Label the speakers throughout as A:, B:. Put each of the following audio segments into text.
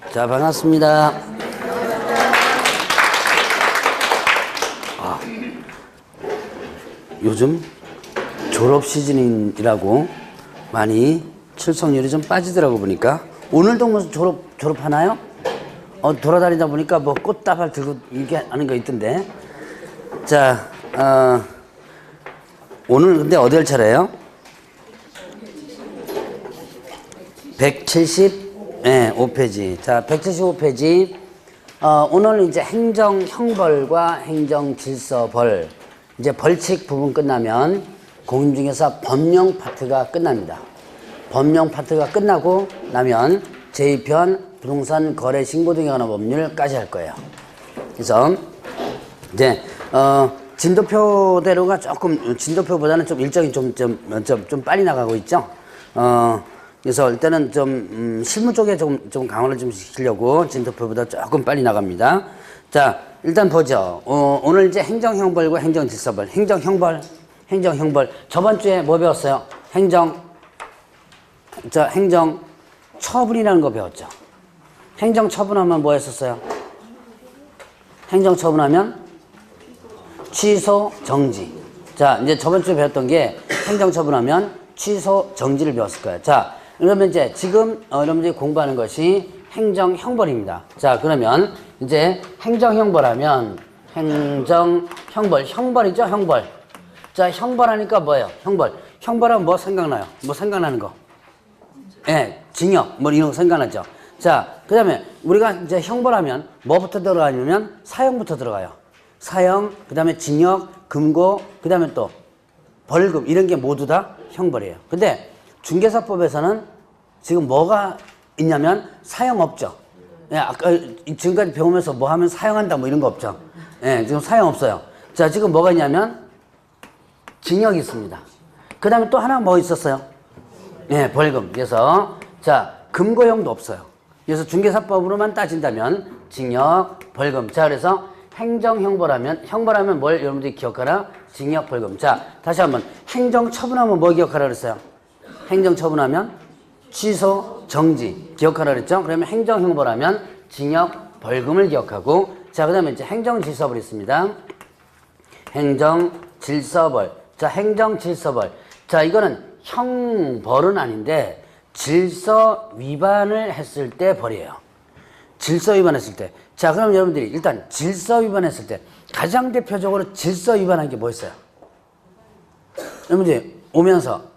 A: 자, 반갑습니다. 요즘 졸업 시즌이라고 많이 출석률이 좀 빠지더라고 보니까. 오늘도 뭐 졸업하나요? 돌아다니다 보니까 뭐 꽃다발 들고 이렇게 하는 거 있던데. 자, 오늘 근데 어디 할 차례예요? 175페이지. 자, 175페이지. 오늘 이제 행정형벌과 행정질서벌. 이제 벌칙 부분 끝나면 공인중개사 법령 파트가 끝납니다. 법령 파트가 끝나고 나면 제2편 부동산 거래 신고 등에 관한 법률까지 할 거예요. 그래서 이제 진도표대로가 조금 진도표보다는 좀 일정이 좀 빨리 나가고 있죠. 그래서 일단은 좀 실무 쪽에 좀 강화를 좀 시키려고 진도표보다 조금 빨리 나갑니다. 자, 일단 보죠. 오늘 이제 행정형벌과 행정질서벌. 행정형벌. 저번 주에 뭐 배웠어요? 행정처분이라는 거 배웠죠. 행정처분하면 뭐 했었어요? 행정처분하면 취소, 정지. 자, 이제 저번 주에 배웠던 게 행정처분하면 취소, 정지를 배웠을 거예요. 자, 그러면 이제 지금 여러분들이 공부하는 것이 행정형벌입니다. 자, 그러면 이제 행정형벌하면 형벌이죠, 형벌. 자, 형벌하니까 뭐예요? 형벌하면 뭐 생각나요? 뭐 생각나는 거? 예, 징역, 뭐 이런 거 생각나죠? 자, 그 다음에 우리가 이제 형벌하면 뭐부터 들어가냐면 사형부터 들어가요. 사형, 그 다음에 징역, 금고, 그 다음에 또 벌금, 이런 게 모두 다 형벌이에요. 근데 중개사법에서는 지금 뭐가 있냐면 사형 없죠. 예, 아까 지금까지 배우면서 뭐 하면 사형한다 뭐 이런 거 없죠. 예, 지금 사형 없어요. 자, 지금 뭐가 있냐면 징역이 있습니다. 그 다음에 또 하나 뭐 있었어요? 예, 벌금. 그래서 자, 금고형도 없어요. 그래서 중개사법으로만 따진다면 징역, 벌금. 자, 그래서 행정형벌하면 뭘 여러분들이 기억하라? 징역, 벌금. 자, 다시 한번 행정처분하면 뭐 기억하라 그랬어요? 행정처분하면 취소, 정지 기억하라 그랬죠? 그러면 행정형벌하면 징역, 벌금을 기억하고, 자, 그 다음에 이제 행정질서벌이 있습니다. 행정질서벌. 자, 행정질서벌. 자, 이거는 형벌은 아닌데 질서 위반을 했을 때 벌이에요. 질서 위반했을 때. 자, 그럼 여러분들이 일단 질서 위반했을 때 가장 대표적으로 질서 위반한 게 뭐 있어요? 여러분들이 오면서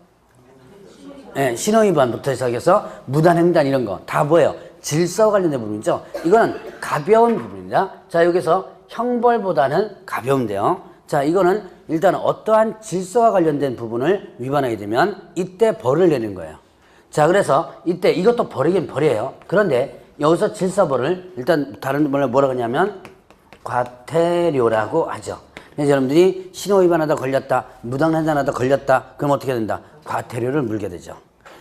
A: 예, 신호위반부터 시작해서 무단횡단 이런 거 다 뭐예요? 질서와 관련된 부분이죠. 이거는 가벼운 부분입니다. 자, 여기서 형벌보다는 가벼운데요. 자, 이거는 일단 어떠한 질서와 관련된 부분을 위반하게 되면 이때 벌을 내는 거예요. 자, 그래서 이때 이것도 벌이긴 벌이에요. 그런데 여기서 질서벌을 일단 다른 말로 뭐라고 하냐면 과태료라고 하죠. 그래서 여러분들이 신호위반하다 걸렸다, 무단횡단하다 걸렸다, 그럼 어떻게 된다? 과태료를 물게 되죠.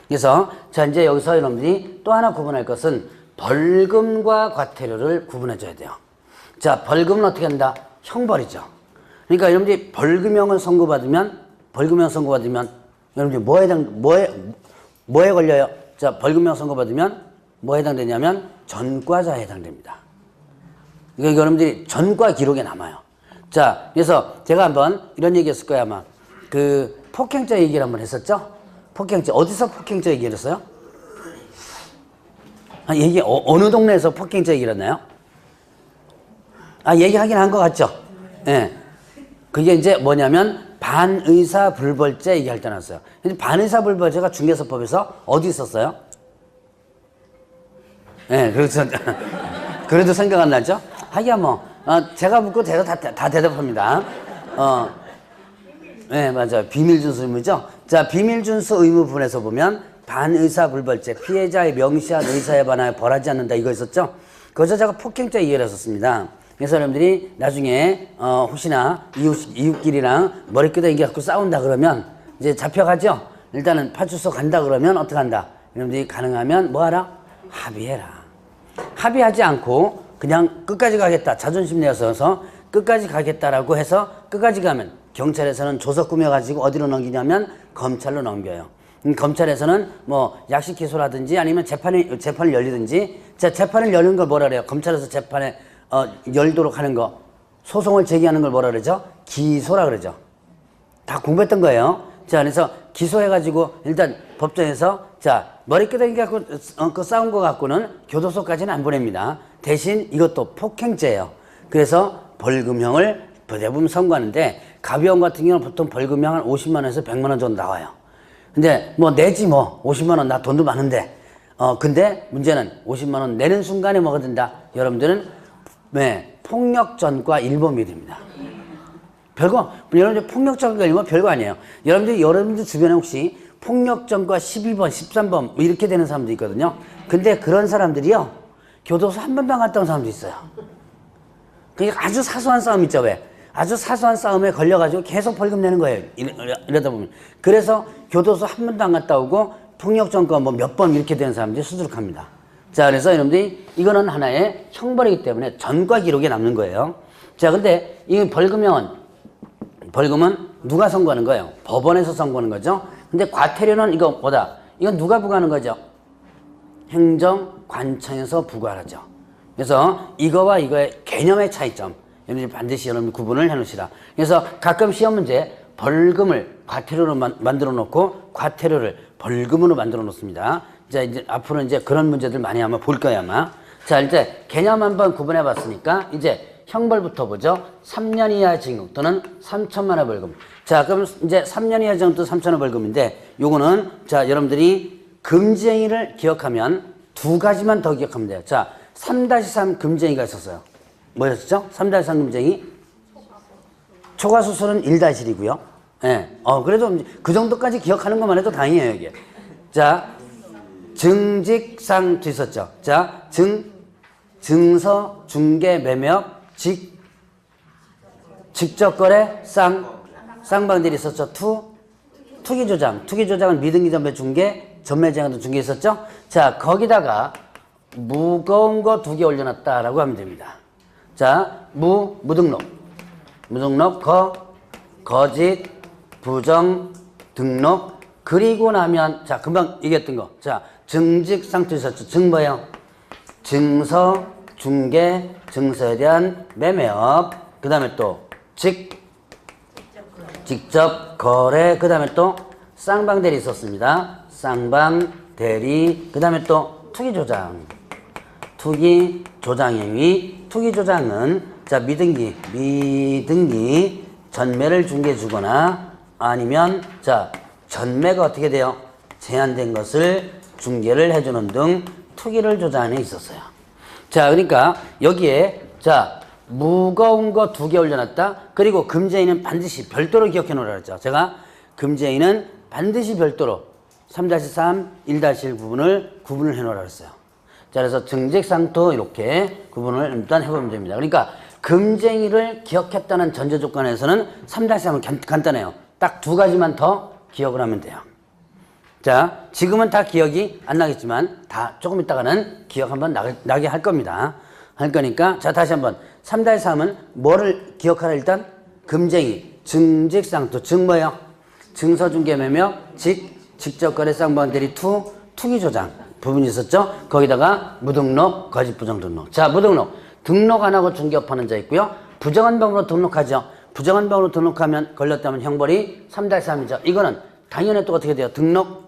A: 그래서 자, 이제 여기서 여러분들이 또 하나 구분할 것은 벌금과 과태료를 구분해 줘야 돼요. 자, 벌금은 어떻게 한다? 형벌이죠. 그러니까 여러분들이 벌금형을 선고받으면 여러분들이 뭐에 걸려요? 자, 벌금형 선고받으면 뭐에 해당되냐면 전과자에 해당됩니다. 그러니까 여러분들이 전과 기록에 남아요. 자, 그래서 제가 한번 이런 얘기 했을 거예요, 아마. 그 폭행죄 얘기를 한번 했었죠? 폭행죄. 어디서 폭행죄 얘기를 했어요? 어느 동네에서 폭행죄 얘기를 했나요? 얘기하긴 한 것 같죠? 예. 그게 이제 뭐냐면 반의사불벌죄 얘기할 때 나왔어요. 반의사불벌죄가 중개사법에서 어디 있었어요? 예, 그래서 그래도 생각 안 나죠? 하기야 뭐 제가 묻고 제가 다 대답합니다. 네, 맞아요. 비밀준수 의무죠. 자, 비밀준수 의무 부분에서 보면 반의사불벌죄, 피해자의 명시한 의사에 반하여 벌하지 않는다, 이거 있었죠? 거기서 제가 폭행죄 이해를 했었습니다. 그래서 여러분들이 나중에 혹시나 이웃끼리랑 머리끄댕이 얘기하고 싸운다 그러면 이제 잡혀가죠? 일단은 파출소 간다 그러면 어떻게 한다? 여러분들이 가능하면 뭐 하라? 합의해라. 합의하지 않고 그냥 끝까지 가겠다, 자존심 내어서 끝까지 가겠다라고 해서 끝까지 가면 경찰에서는 조서 꾸며가지고 어디로 넘기냐면 검찰로 넘겨요. 검찰에서는 뭐 약식 기소라든지 아니면 재판을 열리든지, 자, 재판을 여는 걸 뭐라 그래요? 검찰에서 재판에 열도록 하는 거, 소송을 제기하는 걸 뭐라 그러죠? 기소라 그러죠. 다 공부했던 거예요. 자, 그래서 기소해가지고 일단 법정에서 자, 머리끄댕이 갖고 그 싸운 거 갖고는 교도소까지는 안 보냅니다. 대신 이것도 폭행죄예요. 그래서 벌금형을 대부분 선고하는데, 가벼운 같은 경우는 보통 벌금형 한 50만 원에서 100만 원 정도 나와요. 근데 뭐 내지 뭐 50만 원, 나 돈도 많은데 근데 문제는 50만 원 내는 순간에 뭐가 된다? 여러분들은 폭력전과 일범이 됩니다. 별거, 여러분들 폭력전과 일범 별거 아니에요. 여러분들 주변에 혹시 폭력전과 12번, 13번 뭐 이렇게 되는 사람도 있거든요. 근데 그런 사람들이요, 교도소 한 번도 안 갔다 온 사람도 있어요. 그러니까 아주 사소한 싸움 있죠, 왜? 아주 사소한 싸움에 걸려가지고 계속 벌금 내는 거예요. 이러다 보면. 그래서 교도소 한 번도 안 갔다 오고 폭력전과 뭐 몇 번 이렇게 되는 사람들이 수두룩합니다. 자, 그래서 여러분들이 이거는 하나의 형벌이기 때문에 전과 기록에 남는 거예요. 자, 근데 이 벌금은 누가 선고하는 거예요? 법원에서 선고하는 거죠. 근데 과태료는 이거 뭐다? 이건 누가 부과하는 거죠? 행정관청에서 부과하죠. 그래서 이거와 이거의 개념의 차이점, 여러분들이 반드시 여러분 구분을 해놓으시라. 그래서 가끔 시험 문제 벌금을 과태료로 만들어 놓고 과태료를 벌금으로 만들어 놓습니다. 자, 이제 앞으로 이제 그런 문제들 많이 아마 볼 거예요, 아마. 자, 이제 개념 한번 구분해 봤으니까 이제 형벌부터 보죠. 3년 이하 징역 또는 3천만 원 벌금. 자, 그럼 이제 3년 이하 징역 또 3천 원 벌금인데, 요거는 자, 여러분들이 금지행위를 기억하면 두 가지만 더 기억하면 돼요. 자, 3-3 금지행위가 있었어요. 뭐였죠? 3-3 금지행위? 초과수술은 1-1이고요. 예. 그래도 그 정도까지 기억하는 것만 해도 다행이에요, 이게. 자, 증직상도 있었죠. 자, 증서, 중개, 매매업, 직접거래, 쌍방들이 있었죠. 투기조장. 투기조장은 미등기 전매 중개, 전매제한도 중개 있었죠. 자, 거기다가 무거운 거 2개 올려놨다라고 하면 됩니다. 자, 무등록, 거짓, 부정, 등록, 그리고 나면, 자, 금방 얘기했던 거. 자, 증직상도 있었죠. 뭐예요? 증서, 중개, 증서에 대한 매매업, 그 다음에 또, 직접 거래, 그 다음에 또, 쌍방대리 있었습니다. 쌍방대리, 그 다음에 또, 투기조장. 투기조장행위. 투기조장은, 자, 미등기, 전매를 중개해 주거나, 아니면, 자, 전매가 어떻게 돼요? 제한된 것을 중개를 해주는 등 투기를 조장해 있었어요. 자, 그러니까 여기에 자, 무거운 거 2개 올려놨다. 그리고 금지행위는 반드시 별도로 기억해 놓으라 그랬죠. 제가 금지행위는 반드시 별도로 3-3, 1-1 구분을 해 놓으라 그랬어요. 자, 그래서 증직상도 이렇게 구분을 일단 해보면 됩니다. 그러니까 금지행위를 기억했다는 전제 조건에서는 3-3은 간단해요. 딱 2가지만 더 기억을 하면 돼요. 자, 지금은 다 기억이 안 나겠지만 다 조금 있다가는 기억 한번 나게 할 겁니다. 할 거니까, 자, 다시 한번 3-3은 뭐를 기억하라? 일단 금쟁이, 증직상투, 뭐예요? 증서중개매매, 직접거래 쌍방대리 투기조장 부분이 있었죠. 거기다가 무등록, 거짓부정등록. 자, 무등록, 등록 안 하고 중개업하는 자 있고요. 부정한 병으로 등록하죠. 부정한 병으로 등록하면 걸렸다면 형벌이 3-3이죠. 이거는 당연히 또 어떻게 돼요? 등록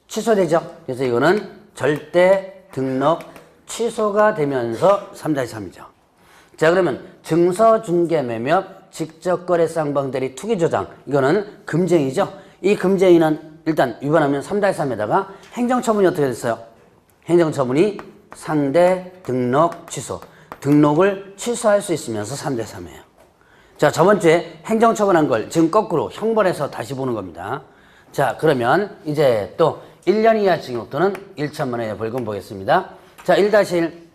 A: 취소되죠. 그래서 이거는 절대 등록 취소가 되면서 3-3이죠. 자, 그러면 증서 중개 매매 직접 거래 쌍방대리 투기 조장, 이거는 금쟁이죠. 이 금쟁이는 일단 위반하면 3-3에다가 행정처분이 어떻게 됐어요? 행정처분이 상대 등록 취소. 등록을 취소할 수 있으면서 3-3이에요. 자, 저번 주에 행정처분한 걸 지금 거꾸로 형벌해서 다시 보는 겁니다. 자, 그러면 이제 또 1년 이하 징역 또는 1천만 원의 벌금 보겠습니다. 자, 1-1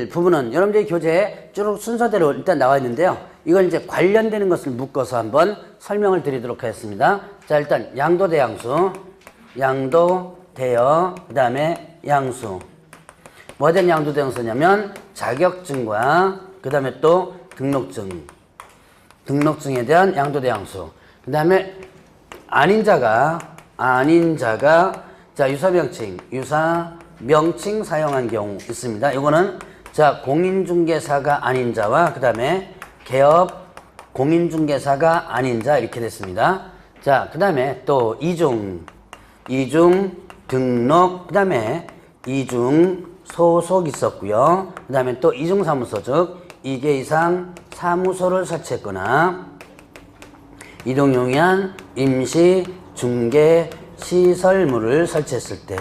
A: 부분은 여러분들이 교재에 쭉 순서대로 일단 나와 있는데요. 이건 이제 관련되는 것을 묶어서 한번 설명을 드리도록 하겠습니다. 자, 일단 양도대양수, 양도대여, 그 다음에 양수. 뭐에 대한 양도대양수냐면 자격증과 그 다음에 또 등록증에 대한 양도대양수. 그 다음에 아닌 자가 자, 유사명칭 사용한 경우 있습니다. 이거는 자, 공인중개사가 아닌 자와 그 다음에 개업 공인중개사가 아닌 자 이렇게 됐습니다. 자, 그 다음에 또 이중 등록, 그 다음에 이중 소속 있었고요. 그 다음에 또 이중사무소, 즉 2개 이상 사무소를 설치했거나 이동용이한 임시 중개 시설물을 설치했을 때.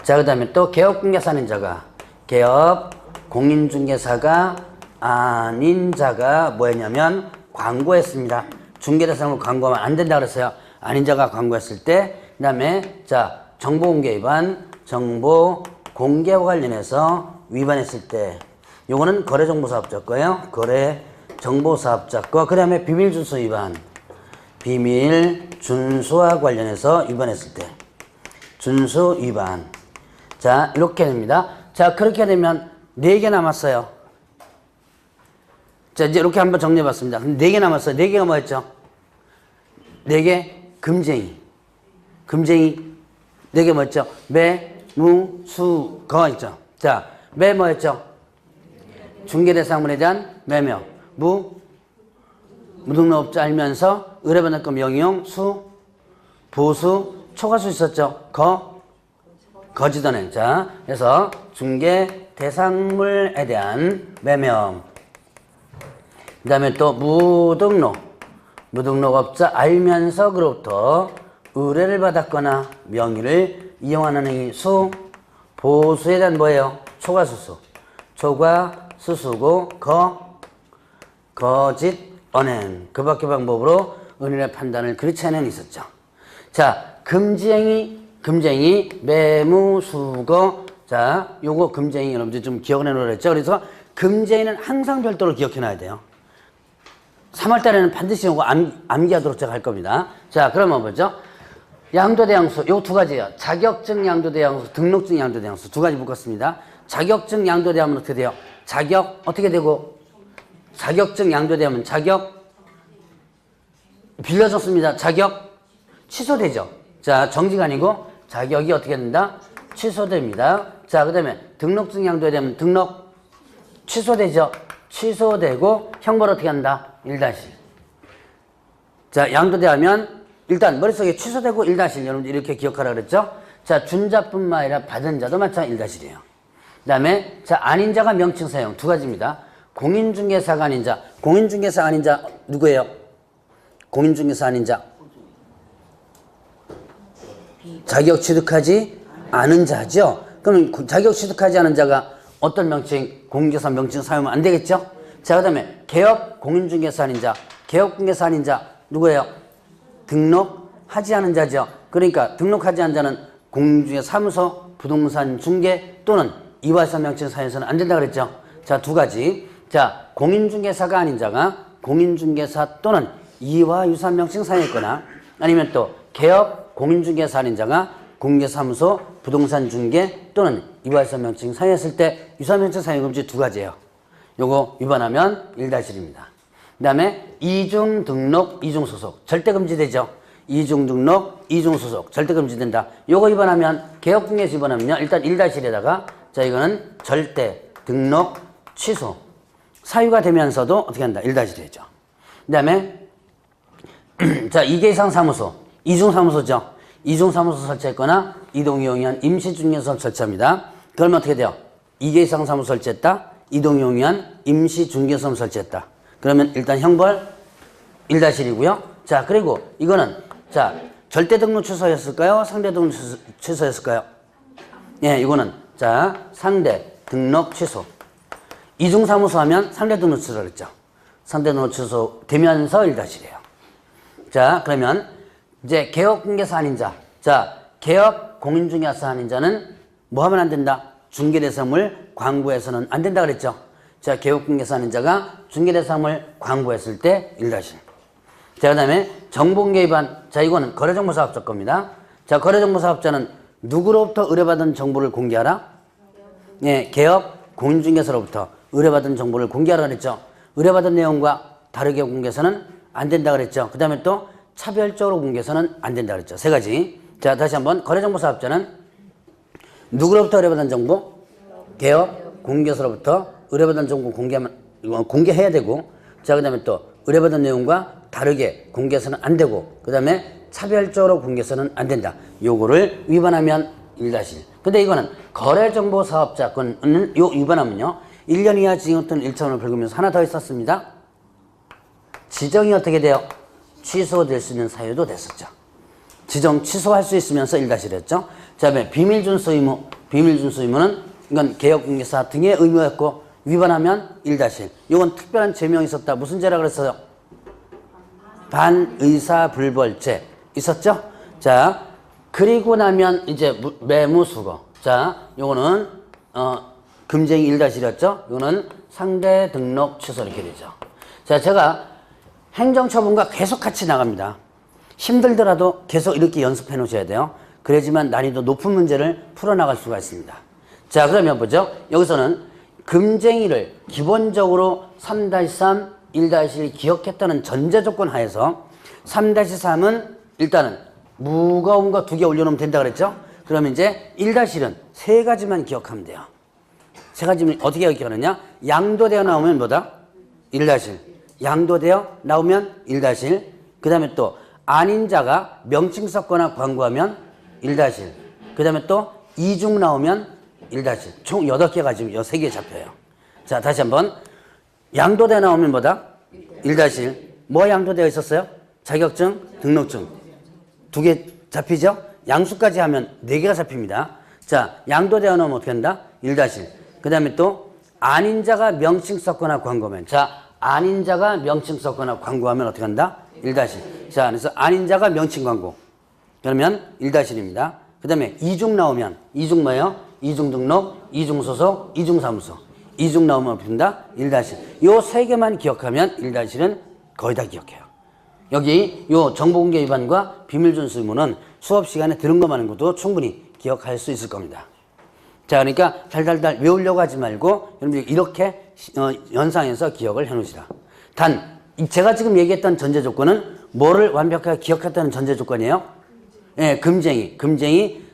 A: 자, 그 다음에 또 개업공개사 아닌 자가 개업 공인중개사가 아닌 자가 뭐였냐면 광고했습니다. 중개대상으로 광고하면 안 된다 그랬어요. 아닌 자가 광고했을 때. 그 다음에 자, 정보공개 위반, 정보공개와 관련해서 위반했을 때. 요거는 거래정보사업자 거예요. 거래정보사업자 거. 그 다음에 비밀준수 위반, 비밀준수와 관련해서 위반했을 때. 준수 위반. 자, 이렇게 됩니다. 자, 그렇게 되면 4개 남았어요. 자, 이제 이렇게 한번 정리해봤습니다. 4개 남았어요. 4개가 뭐였죠? 4개? 금쟁이. 4개 뭐였죠? 매, 무, 수, 거 있죠? 자, 매 뭐였죠? 중개대상물에 대한 매명. 무등록업자 알면서 의뢰받을 거 명의용, 수, 보수, 초과수 있었죠? 거짓언행. 자, 그래서 중개대상물에 대한 매명. 그 다음에 또 무등록업자 알면서 그로부터 의뢰를 받았거나 명의를 이용하는 행위. 수, 보수에 대한 뭐예요? 초과수수. 초과수수고 거짓언행. 그 밖의 방법으로 은인의 판단을 그렇지 않은 있었죠. 자, 금쟁이, 매무수거. 자, 요거 금쟁이 여러분들 좀 기억을 해놓으라 했죠. 그래서 금쟁이는 항상 별도로 기억해놔야 돼요. 3월달에는 반드시 요거 암기하도록 제가 할 겁니다. 자, 그러면 뭐죠? 양도대항수, 요 2가지예요. 자격증 양도대항수, 등록증 양도대항수 2가지 묶었습니다. 자격증 양도대하면 어떻게 돼요? 자격 어떻게 되고? 자격증 양도대하면 자격 빌려줬습니다. 자격 취소되죠. 자, 정지가 아니고 자격이 어떻게 된다? 취소됩니다. 자, 그 다음에 등록증 양도되면 등록 취소되죠. 취소되고 형벌 어떻게 한다? 1-. 자, 양도대하면 일단 머릿속에 취소되고 1-. 여러분들 이렇게 기억하라 그랬죠? 자, 준자뿐만 아니라 받은 자도 마찬가지 1-이에요. 그 다음에 자, 아닌 자가 명칭 사용 2가지입니다. 공인중개사가 아닌 자. 공인중개사 아닌 자 누구예요? 공인중개사 아닌 자. 자격 취득하지 않은 자죠. 그럼 자격 취득하지 않은 자가 어떤 명칭, 공인중개사 명칭 사용하면 안 되겠죠? 자, 그 다음에 개업 공인중개사 아닌 자. 개업 공개사 아닌 자 누구예요? 등록하지 않은 자죠. 그러니까 등록하지 않은 자는 공인중개사 사무소, 부동산 중개 또는 이화유사 명칭 사용해서는 안 된다 그랬죠. 자, 2가지. 자, 공인중개사가 아닌 자가 공인중개사 또는 이화유사 명칭 사용했거나 아니면 또 개업 공인중개사 아닌 자가 공개사무소, 부동산 중개 또는 이화유사 명칭 사용했을 때 유사 명칭 사용 금지 2가지예요. 요거 위반하면 1-입니다. 그 다음에 이중 등록, 이중 소속 절대 금지되죠. 이중 등록, 이중 소속 절대 금지된다. 요거 위반하면 개업공개에서 위반하면요. 일단 1-에다가 자, 이거는 절대 등록 취소 사유가 되면서도 어떻게 한다? 1-이 되죠. 그 다음에 자, 2개 이상 사무소, 이중사무소죠. 이중사무소 설치했거나 이동용이한 임시중개소 설치합니다. 그러면 어떻게 돼요? 2개 이상 사무소 설치했다. 이동용이한 임시중개소 설치했다. 그러면 일단 형벌 1-1이고요. 자, 그리고 이거는 자, 절대 등록 취소였을까요? 상대 등록 취소였을까요? 예, 이거는 자, 상대 등록 취소. 이중사무소 하면 상대 등록 취소를 했죠. 상대 등록 취소 되면서 1-1이에요. 자, 그러면 이제 개업공개사 아닌 자. 자, 개업 공인중개사 아닌 자는 뭐 하면 안 된다? 중개대상물 광고해서는 안 된다 그랬죠. 자, 개업공개사 아닌 자가 중개대상물 광고했을 때 1-. 자, 그 다음에 정보공개 위반. 자, 이거는 거래정보사업자 겁니다. 자, 거래정보사업자는 누구로부터 의뢰받은 정보를 공개하라? 예, 개업 공인중개사로부터 의뢰받은 정보를 공개하라 그랬죠. 의뢰받은 내용과 다르게 공개해서는 안 된다 그랬죠. 그 다음에 또 차별적으로 공개해서는 안 된다 그랬죠. 세 가지. 자, 다시 한번. 거래정보사업자는 누구로부터 의뢰받은 정보? 개업, 공개서로부터 의뢰받은 정보 공개해야 되고, 자, 그 다음에 또 의뢰받은 내용과 다르게 공개해서는 안 되고, 그 다음에 차별적으로 공개해서는 안 된다. 요거를 위반하면 1-1. 근데 이거는 거래정보사업자권을 위반하면요, 1년 이하 징역 또는 1천원을 벌금면서 하나 더 있었습니다. 지정이 어떻게 돼요? 취소될 수 있는 사유도 됐었죠. 지정 취소할 수 있으면서 1-1이었죠. 자, 다음에 비밀준수 의무. 비밀준수 의무는 이건 개업공개사 등의 의무였고, 위반하면 1-1. 이건 특별한 죄명이 있었다. 무슨 죄라 그랬어요? 반의사불벌죄 있었죠? 자, 그리고 나면 이제 매무수거. 자, 요거는 금쟁이 1-1이었죠? 요거는 상대 등록 취소 이렇게 되죠. 자, 제가 행정처분과 계속 같이 나갑니다. 힘들더라도 계속 이렇게 연습해 놓으셔야 돼요. 그래야지만 난이도 높은 문제를 풀어나갈 수가 있습니다. 자, 그러면 보죠. 여기서는 금쟁이를 기본적으로 3-3, 1-1 기억했다는 전제 조건 하에서 3-3은 일단은 무거운 거 2개 올려놓으면 된다 그랬죠? 그러면 이제 1-1은 3가지만 기억하면 돼요. 3가지면 어떻게 기억하느냐? 양도되어 나오면 뭐다? 1-1. 양도되어 나오면 1-1. 그 다음에 또 아닌 자가 명칭 썼거나 광고하면 1-1. 그 다음에 또 이중 나오면 1-1. 총 8개가 지금 3개 잡혀요. 자, 다시 한번. 양도되어 나오면 뭐다? 1-1. 뭐 양도되어 있었어요? 자격증, 등록증. 2개 잡히죠? 양수까지 하면 4개가 잡힙니다. 자, 양도되어 나오면 어떻게 한다? 1-1. 그 다음에 또 아닌 자가 명칭 썼거나 광고하면. 자, 아닌 자가 명칭 썼거나 광고하면 어떻게 한다? 1-1. 자, 그래서 아닌 자가 명칭 광고. 그러면 1-1입니다. 그 다음에 이중 나오면, 이중 뭐예요? 이중 등록, 이중 소속, 이중 사무소. 이중 나오면 어떻게 한다? 1-1. 요 3개만 기억하면 1-1은 거의 다 기억해요. 여기 요 정보공개 위반과 비밀준수 의무는 수업 시간에 들은 것만 한 것도 충분히 기억할 수 있을 겁니다. 자, 그러니까 달달달 외우려고 하지 말고 여러분들 이렇게 연상해서 기억을 해놓으시라. 단 제가 지금 얘기했던 전제 조건은 뭐를 완벽하게 기억했다는 전제 조건이에요? 예, 금쟁이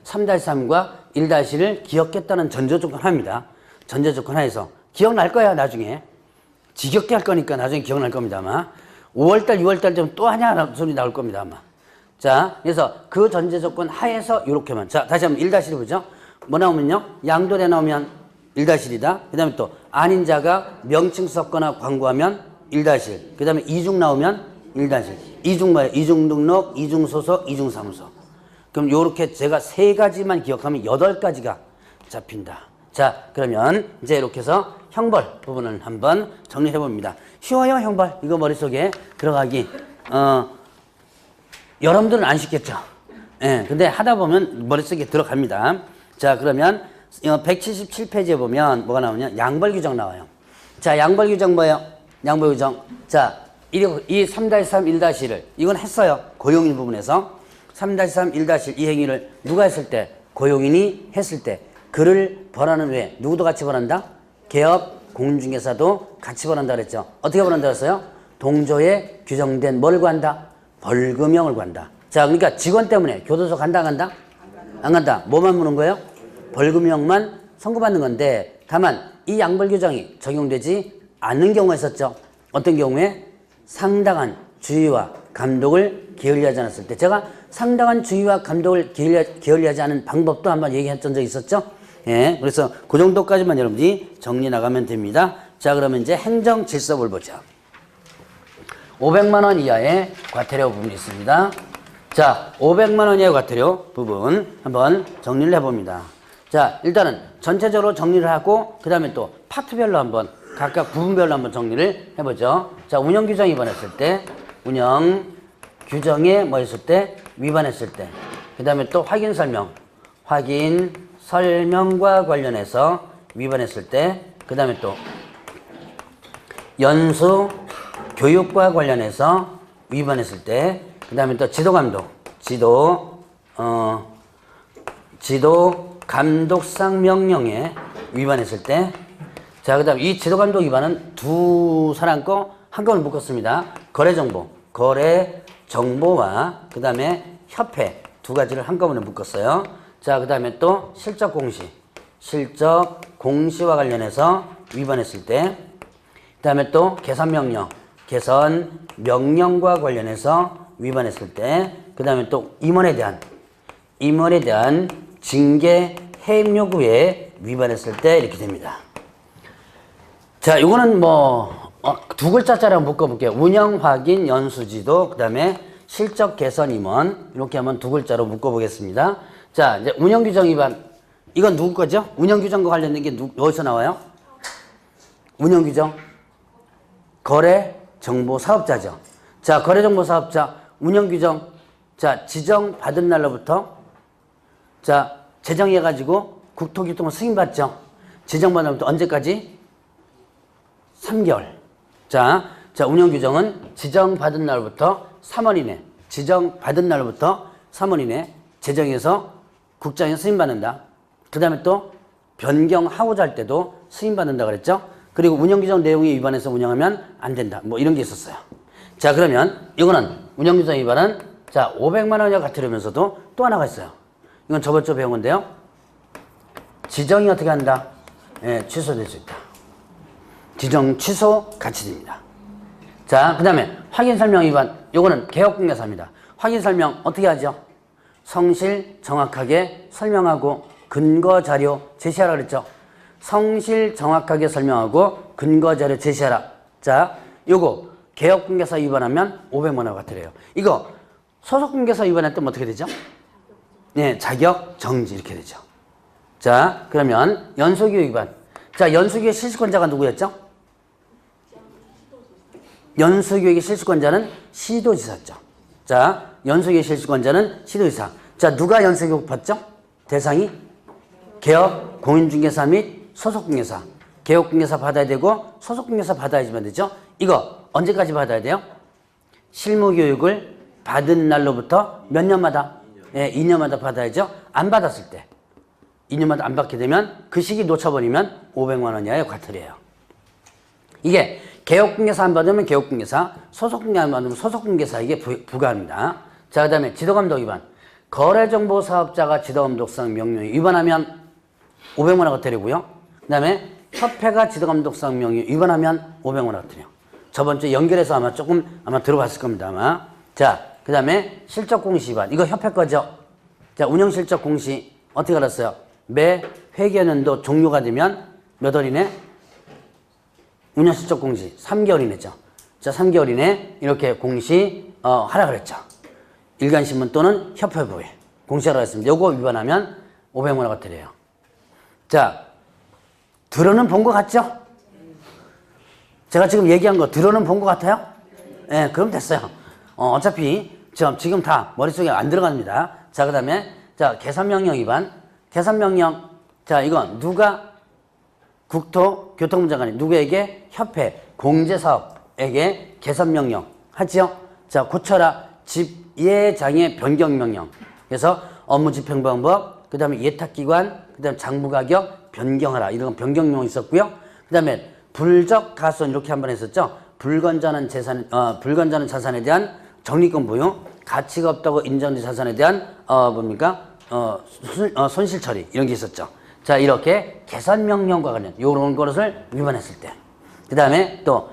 A: 3-3과 1-1을 기억했다는 전제 조건 합니다. 전제 조건 하에서 기억날 거야. 나중에 지겹게 할 거니까 나중에 기억날 겁니다. 아마 5월달 6월달 되면 또 하냐 소리 나올 겁니다. 아마. 자, 그래서 그 전제 조건 하에서 이렇게만. 자, 다시 한번 1-1 보죠. 뭐 나오면요? 양도돼 나오면 1-1이다. 그 다음에 또 아닌 자가 명칭 썼거나 광고하면 1-1. 그 다음에 이중 나오면 1-1. 이중 뭐예요? 이중 등록, 이중 소속, 이중 사무소. 그럼 요렇게 제가 3가지만 기억하면 8가지가 잡힌다. 자, 그러면 이제 이렇게 해서 형벌 부분을 한번 정리해 봅니다. 쉬워요, 형벌. 이거 머릿속에 들어가기. 여러분들은 안 쉽겠죠? 예, 근데 하다 보면 머릿속에 들어갑니다. 자, 그러면 177페이지에 보면 뭐가 나오냐? 양벌 규정 나와요. 자, 양벌 규정 뭐예요? 양벌 규정. 자, 이 3-3, 1-1을 이건 했어요. 고용인 부분에서 3-3, 1-1 이 행위를 누가 했을 때? 고용인이 했을 때 그를 벌하는 왜? 누구도 같이 벌한다? 개업, 공중개사도 같이 벌한다 그랬죠. 어떻게 벌한다 그랬어요? 동조에 규정된 뭘 구한다? 벌금형을 구한다. 자, 그러니까 직원 때문에 교도소 간다 안 간다? 안 간다. 뭐만 무는 거예요? 벌금형만 선고받는 건데 다만 이 양벌 규정이 적용되지 않는 경우가 있었죠. 어떤 경우에? 상당한 주의와 감독을 게을리하지 않았을 때. 제가 상당한 주의와 감독을 게을리하지 않은 방법도 한번 얘기했던 적이 있었죠. 예, 그래서 그 정도까지만 여러분들이 정리 나가면 됩니다. 자, 그러면 이제 행정질서를 보자. 500만 원 이하의 과태료 부분이 있습니다. 자, 500만 원 이하의 과태료 부분 한번 정리를 해봅니다. 자, 일단은 전체적으로 정리를 하고 그 다음에 또 파트별로 한번 각각 부분별로 한번 정리를 해보죠. 자, 운영규정 위반했을 때, 운영 규정에 뭐 했을 때? 위반했을 때. 그 다음에 또 확인 설명과 관련해서 위반했을 때. 그 다음에 또 연수 교육과 관련해서 위반했을 때. 그 다음에 또 지도감독. 지도 감독상 명령에 위반했을 때. 자, 그 다음 이 지도감독 위반은 두 사람 거 한 건을 묶었습니다. 거래정보 정보와 그 다음에 협회 두 가지를 한꺼번에 묶었어요. 자, 그 다음에 또 실적 공시. 실적 공시와 관련해서 위반했을 때, 그 다음에 또 개선 명령. 개선 명령과 관련해서 위반했을 때, 그 다음에 또 임원에 대한 징계 해임 요구에 위반했을 때 이렇게 됩니다. 자, 이거는 두 글자짜리 한번 묶어볼게요. 운영 확인 연수지도, 그 다음에 실적 개선 임원, 이렇게 한번 두 글자로 묶어보겠습니다. 자, 이제 운영 규정 위반. 이건 누구 거죠? 운영 규정과 관련된 게 어디서 나와요? 운영 규정. 거래 정보 사업자죠. 자, 거래 정보 사업자, 운영 규정. 자, 지정 받은 날로부터 자, 제정해가지고 국토교통부 승인받죠. 지정받은 날부터 언제까지? 3개월. 자, 운영 규정은 지정받은 날부터 3월 이내, 지정받은 날부터 3월 이내 제정해서 국장에서 승인받는다. 그 다음에 또 변경하고자 할 때도 승인받는다 그랬죠. 그리고 운영 규정 내용에 위반해서 운영하면 안 된다. 뭐 이런 게 있었어요. 자, 그러면 이거는 운영 규정 위반은 자, 500만 원이와 같으면서도 또 하나가 있어요. 이건 저번 주에 배운 건데요. 지정이 어떻게 한다? 예, 취소될 수 있다. 지정 취소 같이 됩니다. 자, 그 다음에 확인 설명 위반. 요거는 개업공개사입니다. 확인 설명 어떻게 하죠? 성실 정확하게 설명하고 근거 자료 제시하라 그랬죠. 성실 정확하게 설명하고 근거 자료 제시하라. 자, 요거 개업공개사 위반하면 500만 원 같으래요. 이거 소속공개사 위반했다면 어떻게 되죠? 네, 자격 정지 이렇게 되죠. 자, 그러면 연수기획 위반. 자, 연수기획 실시권자가 누구였죠? 연수기획의 실시권자는 시도지사죠. 자, 연수기획 실시권자는 시도지사. 자, 누가 연수기획 받죠? 대상이 개업, 공인중개사 및 소속공개사. 개업공개사 받아야 되고 소속공개사 받아야지만 되죠. 이거 언제까지 받아야 돼요? 실무교육을 받은 날로부터 몇 년마다? 네, 2년마다 받아야죠. 안 받았을 때 2년마다 안 받게 되면 그 시기 놓쳐버리면 500만 원 이하의 과태료예요. 이게 개업공개사 안 받으면 개업공개사, 소속공개사 안 받으면 소속공개사에게 부과합니다. 자, 그 다음에 지도감독 위반. 거래정보사업자가 지도감독상 명령에 위반하면 500만 원 과태료고요. 그 다음에 협회가 지도감독상 명령에 위반하면 500만 원 과태료. 저번 주에 연결해서 아마 들어봤을 겁니다. 아마. 자, 그 다음에 실적공시 위반. 이거 협회 거죠. 자, 운영실적공시 어떻게 알았어요? 매 회계연도 종료가 되면 몇 월 이내? 운영실적공시 3개월 이내죠. 자, 3개월 이내 이렇게 공시 하라 그랬죠. 일간신문 또는 협회보에 공시하라 그랬습니다. 요거 위반하면 500만 원 과태료예요. 자, 들어는 본 것 같죠? 제가 지금 얘기한 거 들어는 본 것 같아요? 예, 그럼 됐어요. 어차피 지금 다 머릿속에 안 들어갑니다. 자, 그 다음에 자, 개선명령 위반. 개선명령. 자, 이건 누가 국토교통부 장관이 누구에게? 협회, 공제사업에게 개선명령 하죠? 자, 고쳐라. 집예장애 변경명령. 그래서 업무집행방법, 그 다음에 예탁기관, 그 다음에 장부가격 변경하라. 이런 변경명이 있었고요. 그 다음에 불적가손 이렇게 한번 했었죠. 불건전한 자산에 대한 적립금 부여, 가치가 없다고 인정된 자산에 대한 손실 처리 이런 게 있었죠. 자, 이렇게 개선명령과 관련 이런 것을 위반했을 때, 그 다음에 또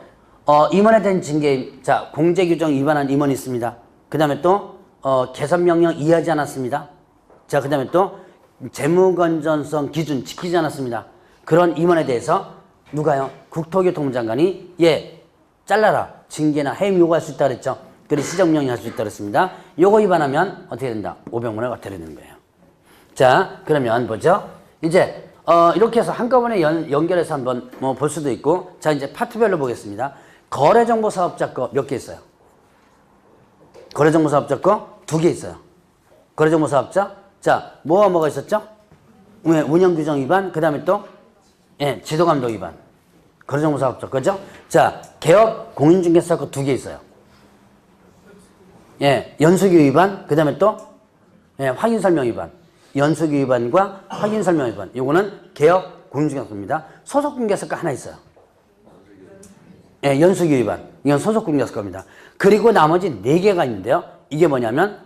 A: 임원에 대한 징계, 자, 공제규정 위반한 임원이 있습니다. 그 다음에 또 개선명령 이해하지 않았습니다. 자, 그 다음에 또 재무건전성 기준 지키지 않았습니다. 그런 임원에 대해서 누가요? 국토교통부 장관이 잘라라. 징계나 해임 요구할 수 있다 그랬죠. 그리고 시정명령 할 수 있다 그랬습니다. 요거 위반하면 어떻게 된다? 500만 원 과태료 되는 거예요. 자, 그러면 뭐죠? 이제 이렇게 해서 한꺼번에 연결해서 한번 볼 수도 있고, 자, 이제 파트별로 보겠습니다. 거래정보사업자 거 몇 개 있어요? 거래정보사업자 거 2개 있어요. 거래정보사업자. 자, 뭐가 있었죠? 운영규정 위반, 그 다음에 또 지도감독 위반. 거래정보사업자 거죠? 자, 개업 공인중개사 거 2개 있어요. 연수기 위반, 그 다음에 또 확인설명 위반. 연수기 위반과 확인설명 위반. 요거는 개업 공인중개사입니다. 소속공개사 거 하나 있어요. 예, 연수규 위반. 이건 소속공개사 겁니다. 그리고 나머지 4개가 있는데요. 이게 뭐냐면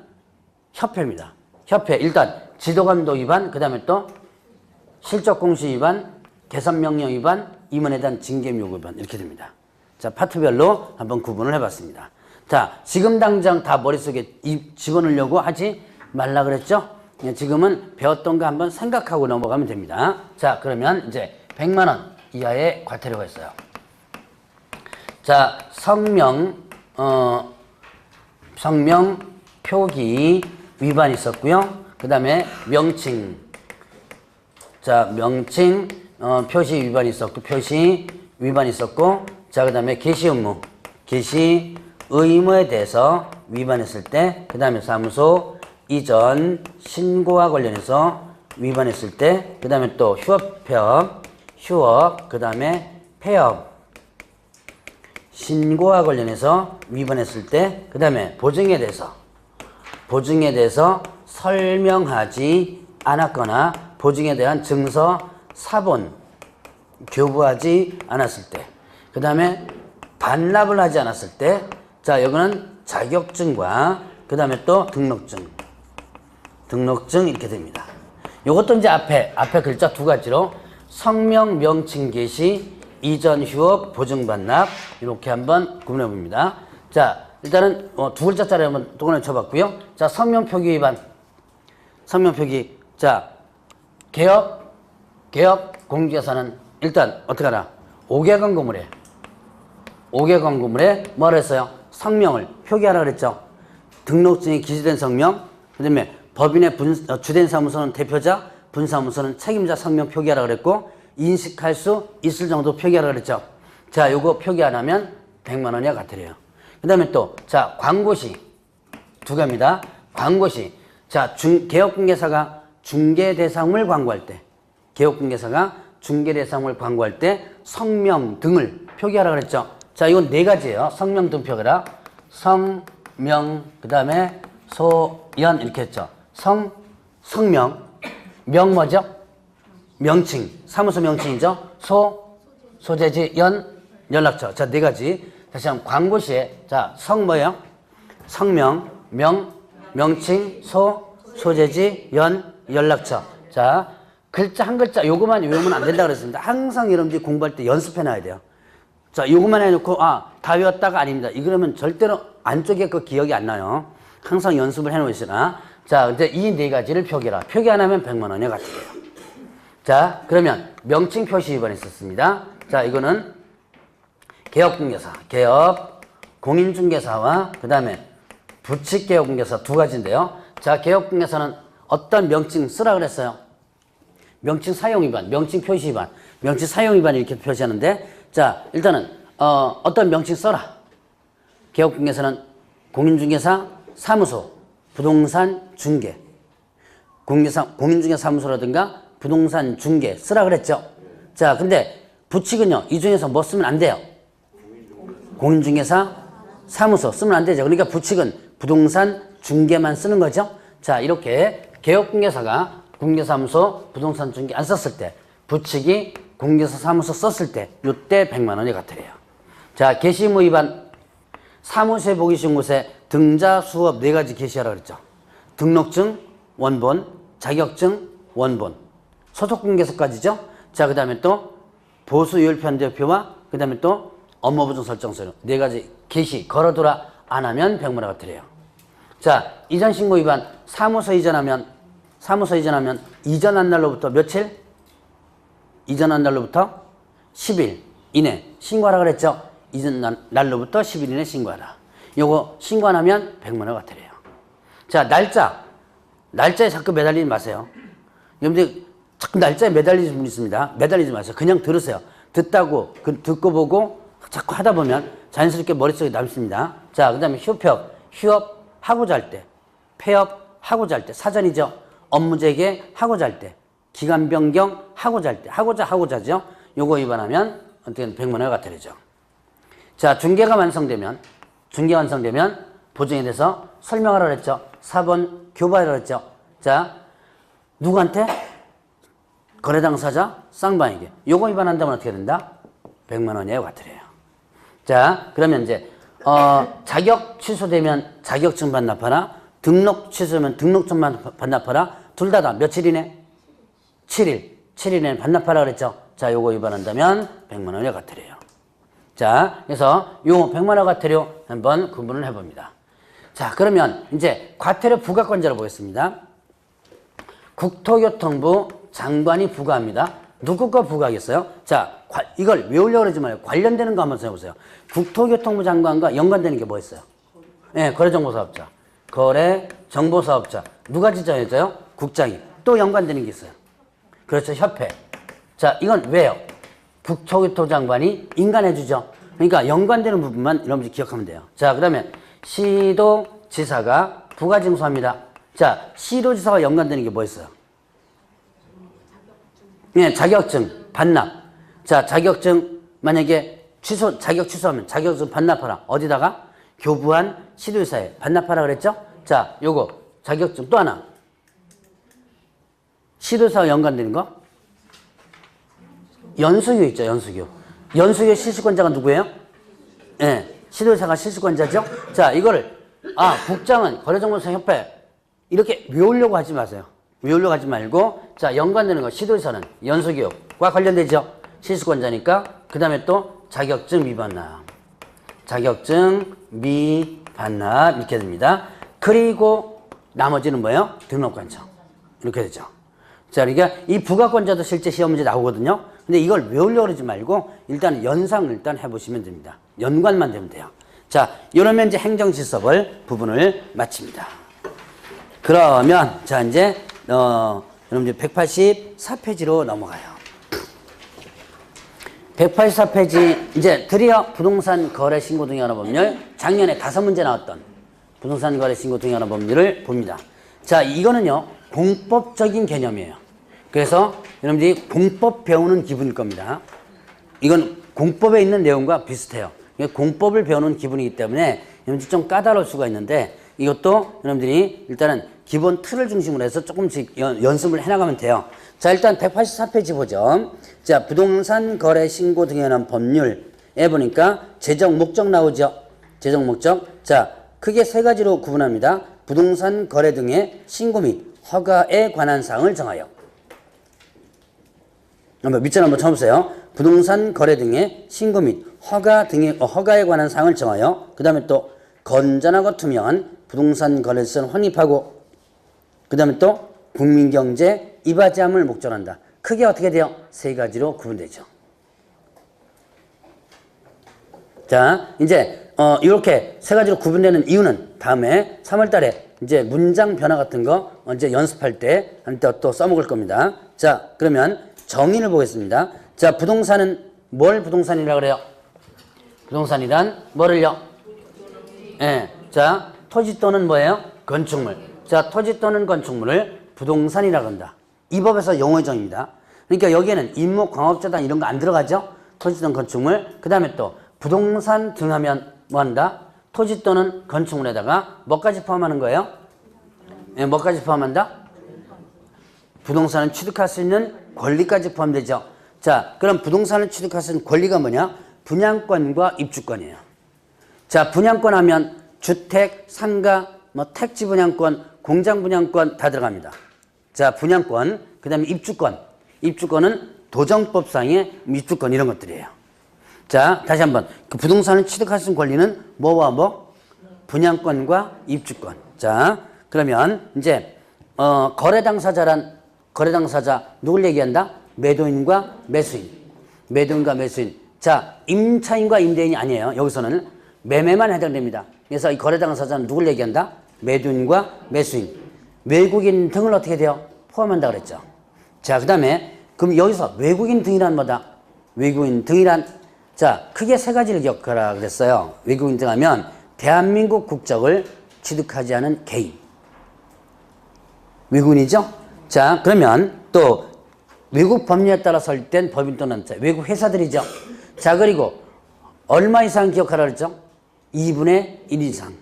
A: 협회입니다. 협회. 일단 지도감독 위반, 그 다음에 또 실적공시 위반, 개선명령 위반, 임원에 대한 징계요구 위반 이렇게 됩니다. 자, 파트별로 한번 구분을 해봤습니다. 자, 지금 당장 다 머릿속에 집어넣으려고 하지 말라 그랬죠? 예, 지금은 배웠던 거 한번 생각하고 넘어가면 됩니다. 자, 그러면 이제 100만 원 이하의 과태료가 있어요. 자, 성명 표기 위반이 있었고요. 그 다음에 명칭. 자, 명칭 표시 위반이 있었고, 표시 위반이 있었고, 자, 그 다음에 게시 의무. 게시 의무에 대해서 위반했을 때, 그 다음에 사무소 이전 신고와 관련해서 위반했을 때, 그 다음에 또 휴업, 그 다음에 폐업, 신고와 관련해서 위반했을 때, 그 다음에 보증에 대해서 설명하지 않았거나 보증에 대한 증서, 사본, 교부하지 않았을 때, 그 다음에 반납을 하지 않았을 때, 자, 여기는 자격증과 그 다음에 또 등록증 이렇게 됩니다. 요것도 이제 앞에 글자 2가지로 성명, 명칭 게시, 이전 휴업, 보증 반납 이렇게 한번 구분해 봅니다. 자, 일단은 2글자짜리 한번 동원해 쳐봤고요. 자, 성명 표기 위반. 성명 표기. 자, 개업 공개사는 일단 어떻게 하나? 5개 광고물에 뭐라 했어요? 성명을 표기하라 그랬죠. 등록증이 기재된 성명, 그 다음에 법인의 주된 사무소는 대표자, 분사무소는 책임자 성명 표기하라 그랬고, 인식할 수 있을 정도 표기하라 그랬죠. 자, 요거 표기 안 하면 100만 원이야 과태료예요. 그 다음에 또, 자, 광고시 2개입니다. 광고시. 자, 개업공개사가 중개대상물 광고할 때, 성명 등을 표기하라 그랬죠. 자, 이건 4가지예요. 성명 등 표기라. 성명, 그 다음에 소연 이렇게 했죠. 성명, 명 뭐죠? 명칭, 사무소 명칭이죠. 소재지, 연락처. 자, 4가지. 다시 한번 광고시에, 자, 뭐예요? 성명, 명칭, 소재지, 연락처. 자, 글자 한 글자 요거만 외우면 안 된다고 그랬습니다. 항상 여러분들이 공부할 때 연습해 놔야 돼요. 자, 요거만 해놓고 다 외웠다가 아닙니다. 이러면 절대로 안쪽에 그 기억이 안 나요. 항상 연습을 해 놓으시나. 자, 이제 이 4가지를 표기라. 표기 안 하면 100만 원이 과태료예요. 자, 그러면 명칭 표시 위반이 있었습니다. 자, 이거는 개업 공인중개사와 그 다음에 부칙개업공개사 2가지인데요. 자, 개업공개사는 어떤 명칭 쓰라 그랬어요? 명칭 사용 위반, 명칭 표시 위반, 명칭 사용 위반 이렇게 표시하는데, 자, 일단은 어떤 명칭 써라. 개업공개사는 공인중개사 사무소, 부동산 중개, 공인중개사 사무소라든가 부동산 중개 쓰라 그랬죠. 자, 근데 부칙은요, 이 중에서 뭐 쓰면 안 돼요? 공인중개사 사무소 쓰면 안 되죠. 그러니까 부칙은 부동산 중개만 쓰는 거죠. 자, 이렇게 개업공개사가 공개사무소 부동산 중개 안 썼을 때, 부칙이 공개사 사무소 썼을 때, 요때 100만 원이 과태료예요. 자, 게시의무 위반. 사무소에 보기 쉬운 곳에 등자, 수업 4가지 게시하라 그랬죠. 등록증, 원본, 자격증, 원본, 소속공개서까지죠. 자, 그 다음에 또 보수율 편대표와 그 다음에 또 업무부정 설정서 4가지 게시 걸어두라 안 하면 100만 원 과태료예요. 자, 이전신고 위반. 사무소 이전하면 이전한 날로부터 며칠? 이전한 날로부터 10일 이내 신고하라 그랬죠. 이전 날로부터 10일 이내 신고하라. 요거 신고 안 하면 100만 원 과태료예요. 자, 날짜에 자꾸 매달리지 마세요. 여러분들 자꾸 날짜에 매달리는 분 있습니다. 매달리지 마세요. 그냥 들으세요. 듣고 보고 자꾸 하다 보면 자연스럽게 머릿속에 남습니다. 자, 그 다음에 휴업하고자 할 때, 폐업하고자 할 때, 사전이죠. 업무 재개하고자 할 때, 기간 변경하고자 할 때, 하고자죠. 요거 위반하면 어떻게 100만 원 과태료죠. 자, 중개가 완성되면 보증에 대해서 설명하라 그랬죠. 사본 교부하라 그랬죠. 자, 누구한테? 거래 당사자 쌍방에게. 요거 위반한다면 어떻게 된다? 100만 원이에요, 과태료예요. 자, 그러면 이제 자격 취소되면 자격증 반납하라. 등록 취소되면 등록증 반납하라. 둘 다 며칠이네? 7일. 7일에 반납하라 그랬죠? 자, 요거 위반한다면 100만 원의 과태료예요. 자, 그래서 요 100만 원 과태료 한번 구분을 해봅니다. 자, 그러면 이제 과태료 부과권자를 보겠습니다. 국토교통부 장관이 부과합니다. 누구 거 부과하겠어요? 자, 이걸 외우려고 그러지 말고 관련되는 거 한번 써보세요. 국토교통부 장관과 연관되는 게 뭐 있어요? 네, 거래정보사업자. 거래정보사업자. 누가 지정해줘요? 국장이. 또 연관되는 게 있어요. 그렇죠, 협회. 자, 이건 왜요? 국토교통부 장관이 인간해주죠. 그러니까 연관되는 부분만 여러분들 기억하면 돼요. 자, 그러면 시도지사가 부가징수합니다. 자, 시도지사와 연관되는 게 뭐 있어요? 네, 자격증 반납. 자, 자격증 만약에 자격 취소하면 자격증 반납하라. 어디다가? 교부한 시도지사에 반납하라 그랬죠? 자, 요거 자격증 또 하나. 시도지사와 연관되는 거? 연수교 있죠, 연수교. 연수교 실시권자가 누구예요? 예, 네, 시도지사가 실시권자죠? 자, 이거를, 국장은 거래정보사협회 이렇게 외우려고 하지 마세요. 외우려고 하지 말고, 자, 연관되는 거, 시도지사는 연수교육과 관련되죠? 실시권자니까, 그 다음에 또 자격증 미반납. 자격증 미반납, 이렇게 됩니다. 그리고 나머지는 뭐예요? 등록관청. 이렇게 되죠. 자, 그러니까 이 부가권자도 실제 시험 문제 나오거든요. 근데 이걸 외우려고 그러지 말고, 일단 연상을 일단 해보시면 됩니다. 연관만 되면 돼요. 자, 이러면 이제 행정질서벌 부분을 마칩니다. 그러면, 자, 이제, 여러분들 184페이지로 넘어가요. 184페이지, 이제 드디어 부동산 거래 신고 등에 관한 법률, 작년에 5문제 나왔던 부동산 거래 신고 등에 관한 법률을 봅니다. 자, 이거는요, 공법적인 개념이에요. 그래서 여러분들이 공법 배우는 기분일 겁니다. 이건 공법에 있는 내용과 비슷해요. 공법을 배우는 기분이기 때문에 여러분들이 좀 까다로울 수가 있는데, 이것도 여러분들이 일단은 기본 틀을 중심으로 해서 조금씩 연습을 해나가면 돼요. 자, 일단 184페이지 보죠. 자, 부동산 거래 신고 등에 관한 법률에 보니까 재정 목적 나오죠. 재정 목적. 자, 크게 3가지로 구분합니다. 부동산 거래 등의 신고 및 허가에 관한 사항을 정하여. 밑줄 한번 쳐보세요. 부동산 거래 등의 신고 및 허가에 관한 사항을 정하여, 그 다음에 또 건전하고 투명한 부동산 거래처를 확립하고, 그 다음에 또 국민경제 이바지함을 목적으로 한다. 크게 어떻게 돼요? 3가지로 구분되죠. 자, 이제 이렇게 3가지로 구분되는 이유는 다음에 3월 달에 이제 문장 변화 같은 거 이제 연습할 때 한때 또 써먹을 겁니다. 자, 그러면 정의를 보겠습니다. 자, 부동산은 뭘 부동산이라고 그래요? 부동산이란 뭐를요? 예. 자, 토지 또는 뭐예요? 건축물. 자, 토지 또는 건축물을 부동산이라고 한다. 이 법에서 용어정입니다. 그러니까 여기에는 임목, 광업재단 이런 거 안 들어가죠? 토지 또는 건축물. 그 다음에 또 부동산 등 하면 뭐 한다? 토지 또는 건축물에다가 뭐까지 포함하는 거예요? 예, 뭐까지 포함한다? 부동산을 취득할 수 있는 권리까지 포함되죠. 자, 그럼 부동산을 취득할 수 있는 권리가 뭐냐? 분양권과 입주권이에요. 자, 분양권 하면 주택, 상가, 뭐 택지 분양권, 공장 분양권 다 들어갑니다. 자, 분양권, 그 다음에 입주권. 입주권은 도정법상의 입주권 이런 것들이에요. 자, 다시 한번. 그 부동산을 취득할 수 있는 권리는 뭐와 뭐? 분양권과 입주권. 자, 그러면 이제 거래 당사자 누굴 얘기한다? 매도인과 매수인. 매도인과 매수인. 자, 임차인과 임대인이 아니에요. 여기서는 매매만 해당됩니다. 그래서 이 거래 당사자는 누굴 얘기한다? 매도인과 매수인. 외국인 등을 어떻게 돼요? 포함한다 그랬죠. 자, 그 다음에 그럼 여기서 외국인 등이란 뭐다? 외국인 등이란, 자, 크게 3가지를 기억하라 그랬어요. 외국인 등 하면 대한민국 국적을 취득하지 않은 개인. 외국인이죠? 자, 그러면 또 외국 법률에 따라 설립된 법인 또는 외국 회사들이죠. 자, 그리고 얼마 이상 기억하라 그랬죠? 2분의 1 이상.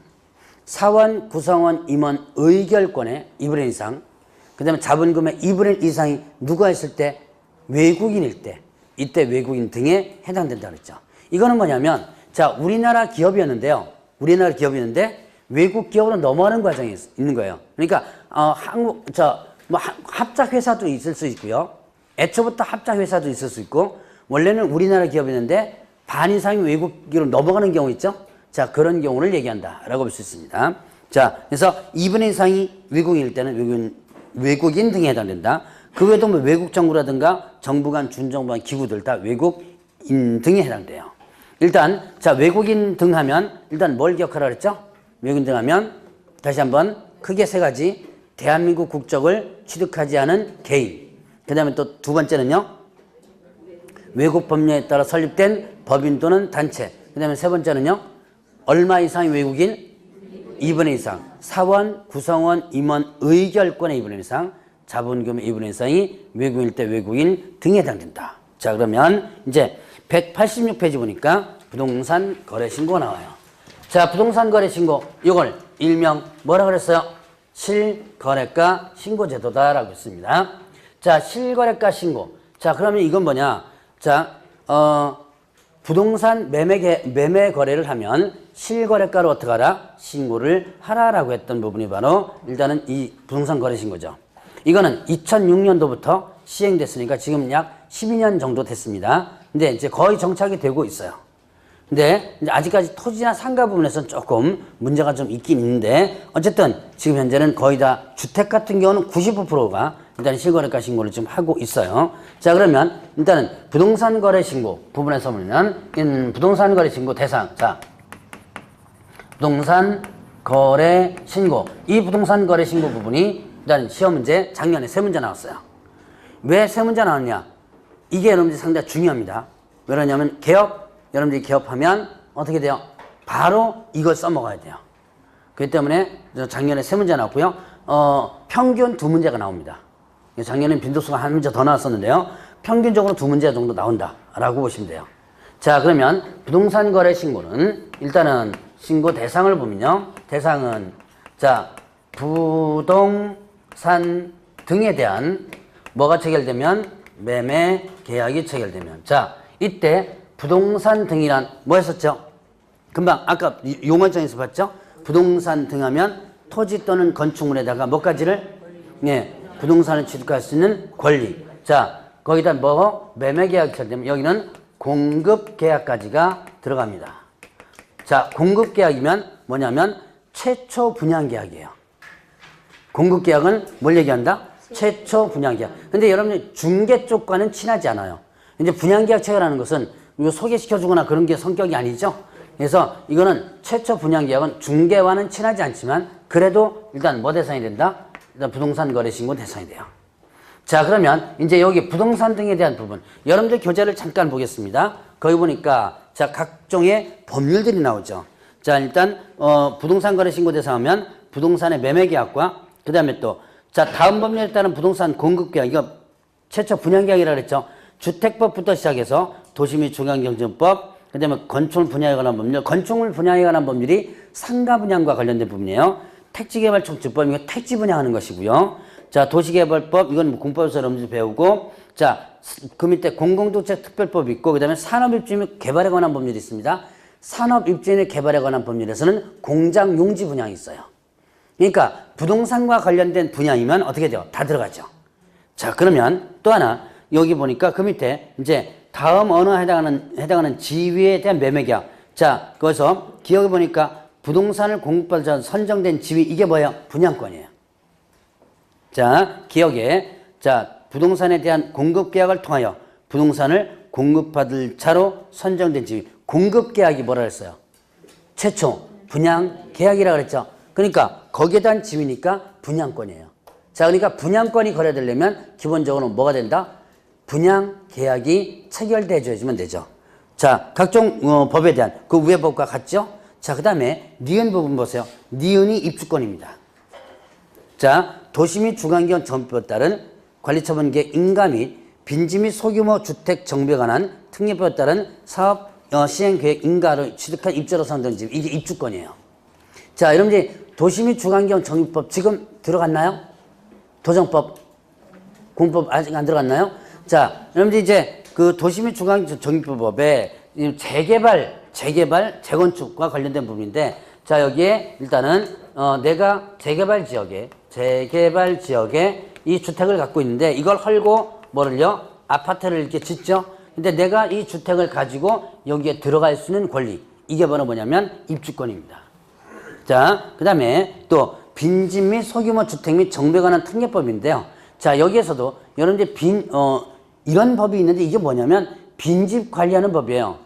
A: 사원, 구성원, 임원 의결권의 2분의 1 이상. 그 다음에 자본금의 2분의 1 이상이 누가 있을 때? 외국인일 때. 이때 외국인 등에 해당된다 그랬죠. 이거는 뭐냐면 자, 우리나라 기업이었는데요. 우리나라 기업이었는데 외국 기업으로 넘어가는 과정이 있는 거예요. 그러니까 합작 회사도 있을 수 있고요. 애초부터 합작 회사도 있을 수 있고 원래는 우리나라 기업이었는데 반 이상이 외국 기업으로 넘어가는 경우 있죠. 자, 그런 경우를 얘기한다라고 볼 수 있습니다. 자, 그래서 2분의 1 이상이 외국인일 때는 외국인 등에 해당된다. 그 외에도 뭐 외국 정부라든가 정부 간, 준정부 간 기구들 다 외국인 등에 해당돼요. 일단 자, 외국인 등 하면 일단 뭘 기억하라 그랬죠? 외국인 등 하면 다시 한번 크게 세 가지. 대한민국 국적을 취득하지 않은 개인. 그 다음에 또 두 번째는요. 외국 법령에 따라 설립된 법인 또는 단체. 그 다음에 세 번째는요. 얼마 이상의 외국인? 2분의 1 이상. 사원, 구성원, 임원, 의결권의 2분의 1 이상. 자본금의 2분의 1 이상이 외국인일 때 외국인 등에 해당된다. 자, 그러면 이제 186페이지 보니까 부동산 거래 신고가 나와요. 자, 부동산 거래 신고, 이걸 일명 뭐라 그랬어요? 실거래가 신고제도다라고 했습니다. 자, 실거래가 신고. 자, 그러면 이건 뭐냐? 자, 부동산 매매 거래를 하면 실거래가로 어떻게 하라? 신고를 하라라고 했던 부분이 바로 일단은 이 부동산 거래 신고죠. 이거는 2006년도부터 시행됐으니까 지금 약 12년 정도 됐습니다. 근데 이제 거의 정착이 되고 있어요. 근데 이제 아직까지 토지나 상가 부분에서는 조금 문제가 좀 있긴 있는데 어쨌든 지금 현재는 거의 다 주택 같은 경우는 95%가 일단 실거래가 신고를 좀 하고 있어요. 자, 그러면 일단은 부동산 거래 신고 부분에서 보면 부동산 거래 신고 대상. 자, 부동산 거래 신고. 이 부동산 거래 신고 부분이 일단 시험 문제 작년에 3문제 나왔어요. 왜 3문제 나왔냐? 이게 여러분들이 상당히 중요합니다. 왜냐하면 여러분들이 개업하면 어떻게 돼요? 바로 이걸 써먹어야 돼요. 그렇기 때문에 작년에 3문제 나왔고요. 평균 2문제가 나옵니다. 작년에는 빈도수가 1문제 더 나왔었는데요. 평균적으로 2문제 정도 나온다라고 보시면 돼요. 자, 그러면 부동산 거래 신고는 일단은 신고 대상을 보면요. 대상은 자, 부동산 등에 대한 뭐가 체결되면 매매 계약이 체결되면 자, 이때 부동산 등이란 뭐 했었죠? 금방 아까 용어장에서 봤죠? 부동산 등 하면 토지 또는 건축물에다가 뭐까지를? 네, 부동산을 취득할 수 있는 권리. 자, 거기다 뭐 매매 계약이 체결되면 여기는 공급 계약까지가 들어갑니다. 자, 공급 계약이면 뭐냐면 최초 분양 계약이에요. 공급 계약은 뭘 얘기한다? 최초 분양 계약. 근데 여러분들 중개 쪽과는 친하지 않아요. 이제 분양 계약 체결하는 것은 이거 소개시켜주거나 그런 게 성격이 아니죠. 그래서 이거는 최초 분양 계약은 중개와는 친하지 않지만 그래도 일단 뭐 대상이 된다? 일단 부동산 거래 신고 대상이 돼요. 자, 그러면 이제 여기 부동산 등에 대한 부분. 여러분들 교재를 잠깐 보겠습니다. 거기 보니까 자, 각종의 법률들이 나오죠. 자, 일단 부동산 거래 신고 대상 하면 부동산의 매매 계약과 그 다음에 또 자, 다음 법률에 따른 부동산 공급 계약, 이거 최초 분양 계약이라고 그랬죠. 주택법부터 시작해서 도시 및 중앙경제법, 그 다음에 건축물 분양에 관한 법률, 건축물 분양에 관한 법률이 상가 분양과 관련된 부분이에요. 택지개발청지법, 이거 택지 분양하는 것이고요. 자, 도시개발법, 이건 공법에서 여러분들이 배우고, 자, 그 밑에 공공도체 특별법이 있고, 그 다음에 산업입지 및 개발에 관한 법률이 있습니다. 산업입지 및 개발에 관한 법률에서는 공장 용지 분양이 있어요. 그러니까 부동산과 관련된 분야이면 어떻게 돼요? 다 들어가죠. 자, 그러면 또 하나 여기 보니까 그 밑에 이제 다음 언어에 해당하는 지위에 대한 매매계약. 자, 거기서 기억해 보니까 부동산을 공급받자 선정된 지위 이게 뭐예요? 분양권이에요. 자, 기억에 자, 부동산에 대한 공급계약을 통하여 부동산을 공급받을 차로 선정된 지위. 공급계약이 뭐라 그랬어요? 최초 분양계약이라고 그랬죠. 그러니까 거기에 대한 지위니까 분양권이에요. 자, 그러니까 분양권이 거래되려면 기본적으로 뭐가 된다? 분양계약이 체결돼줘야지만 되죠. 자, 각종 법에 대한 그 위의 법과 같죠? 자, 그 다음에 니은 부분 보세요. 니은이 입주권입니다. 자, 도시 및 중앙기관 정비법에 따른 관리처분계획 인가 및 빈지 및 소규모 주택 정비에 관한 특례법에 따른 사업 시행계획 인가를 취득한 입주로 선정된 집, 이게 입주권이에요. 자, 여러분들 도시 및 중앙기관 정비법 지금 들어갔나요? 도정법, 공법 아직 안 들어갔나요? 자, 여러분들 이제 그 도시 및 중앙기관 정비법에 재개발 재개발, 재건축과 관련된 부분인데, 자, 여기에 일단은, 내가 재개발 지역에 이 주택을 갖고 있는데, 이걸 헐고, 뭐를요? 아파트를 이렇게 짓죠? 근데 내가 이 주택을 가지고 여기에 들어갈 수 있는 권리. 이게 바로 뭐냐면 입주권입니다. 자, 그 다음에 또 빈집 및 소규모 주택 및 정비에 관한 특례법인데요. 자, 여기에서도 여러분들 이런 법이 있는데 이게 뭐냐면 빈집 관리하는 법이에요.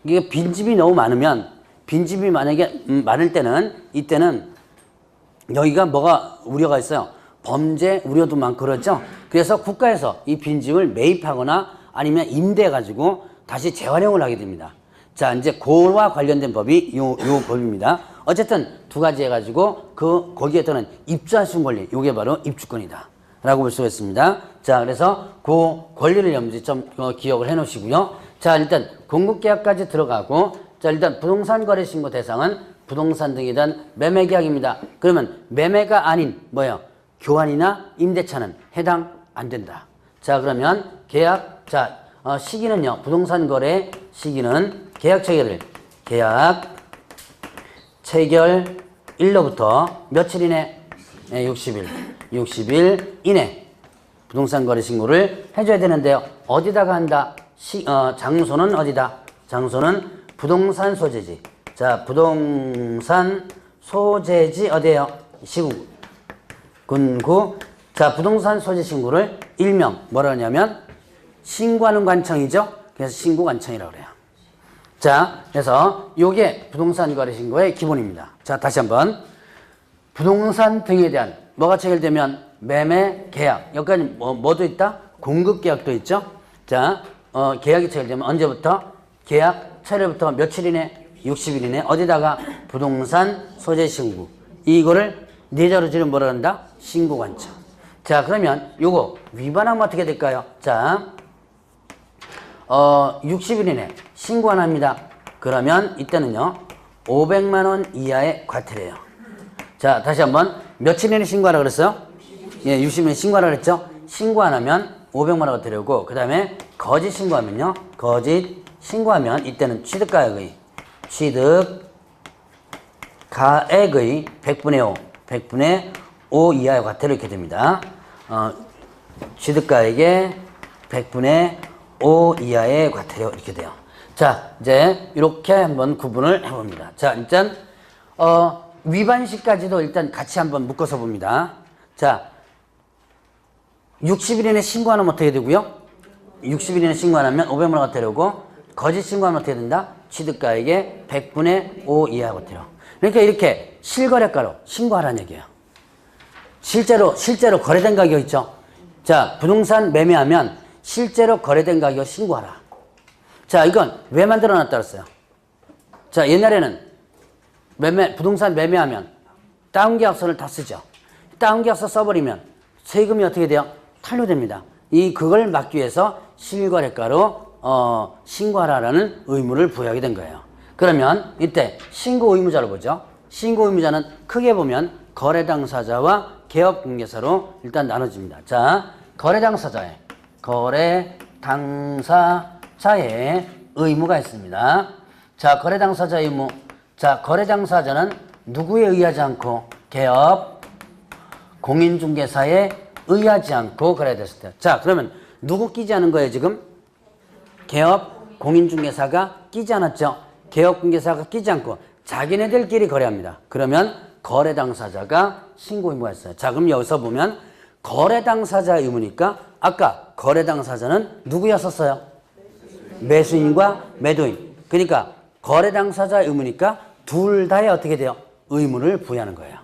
A: 이게 빈집이 너무 많으면 빈집이 만약에 많을 때는 이때는 여기가 뭐가 우려가 있어요. 범죄 우려도 많고 그렇죠. 그래서 국가에서 이 빈집을 매입하거나 아니면 임대해가지고 다시 재활용을 하게 됩니다. 자, 이제 그와 관련된 법이 요 법입니다. 어쨌든 두 가지 해가지고 거기에 또는 입주할 수 있는 권리, 요게 바로 입주권이다 라고 볼 수가 있습니다. 자, 그래서 그 권리를 염두에 좀 기억을 해 놓으시고요. 자, 일단 공급계약까지 들어가고, 자, 일단 부동산 거래 신고 대상은 부동산 등에 대한 매매 계약입니다. 그러면 매매가 아닌 뭐예요? 교환이나 임대차는 해당 안 된다. 자, 그러면 계약, 자, 시기는요. 부동산 거래 시기는 계약 체결일로부터 며칠 이내? 60일 이내 부동산 거래 신고를 해줘야 되는데요. 어디다가 한다? 장소는 어디다? 장소는 부동산 소재지. 자, 부동산 소재지 어디에요? 시군, 군구. 자, 부동산 소재 신고를 일명 뭐라 하냐면 신고하는 관청이죠. 그래서 신고관청이라고 그래요. 자, 그래서 요게 부동산 거래 신고의 기본입니다. 자, 다시 한번. 부동산 등에 대한 뭐가 체결되면 매매 계약. 여기까지 뭐도 있다? 공급 계약도 있죠. 자, 계약이 체결되면 언제부터? 계약 체결부터 며칠 이내? 60일 이내. 어디다가? 부동산 소재 신고. 이거를 네 자루지를 뭐라 한다? 신고관청. 자, 그러면 요거 위반하면 어떻게 될까요? 자, 60일 이내 신고 안 합니다. 그러면 이때는요 500만 원 이하의 과태료예요. 자, 다시 한번 며칠 이내 신고하라 그랬어요? 예, 60일 이내 신고하라 그랬죠? 신고 안 하면 500만 원 과태료고, 그 다음에 거짓 신고하면요, 거짓 신고하면 이때는 취득가액의 100분의 5 이하의 과태료 이렇게 됩니다. 취득가액의 100분의 5 이하의 과태료 이렇게 돼요. 자, 이제 이렇게 한번 구분을 해봅니다. 자, 일단 위반 시까지도 일단 같이 한번 묶어서 봅니다. 자, 60일 이내 신고 안 하면 어떻게 되고요? 60일 이내 신고 안 하면 500만 원 과태료고, 거짓 신고하면 어떻게 된다? 취득가액의 100분의 5 이하 과태료. 그러니까 이렇게 실거래가로 신고하라는 얘기예요. 실제로 거래된 가격 있죠? 자, 부동산 매매하면 실제로 거래된 가격 신고하라. 자, 이건 왜 만들어 놨다 그랬어요? 자, 옛날에는 부동산 매매하면 다운계약서를 다 쓰죠. 다운계약서 써버리면 세금이 어떻게 돼요? 탄로됩니다. 그걸 막기 위해서 실거래가로 신고하라라는 의무를 부여하게 된 거예요. 그러면 이때 신고 의무자를 보죠. 신고 의무자는 크게 보면 거래 당사자와 개업 공개사로 일단 나눠집니다. 자, 거래 당사자의 의무가 있습니다. 자, 거래 당사자 의무. 자, 거래 당사자는 누구에 의하지 않고 개업 공인중개사에 의하지 않고 거래가 됐을 때. 자, 그러면 누구 끼지 않은 거예요, 지금? 개업 공인중개사가 끼지 않았죠. 개업 공개사가 끼지 않고 자기네들끼리 거래합니다. 그러면 거래 당사자가 신고 의무가 있어요. 자, 그럼 여기서 보면 거래 당사자 의무니까 아까 거래 당사자는 누구였었어요? 매수인과 매도인. 그러니까 거래 당사자 의무니까 둘 다에 어떻게 돼요? 의무를 부여하는 거예요.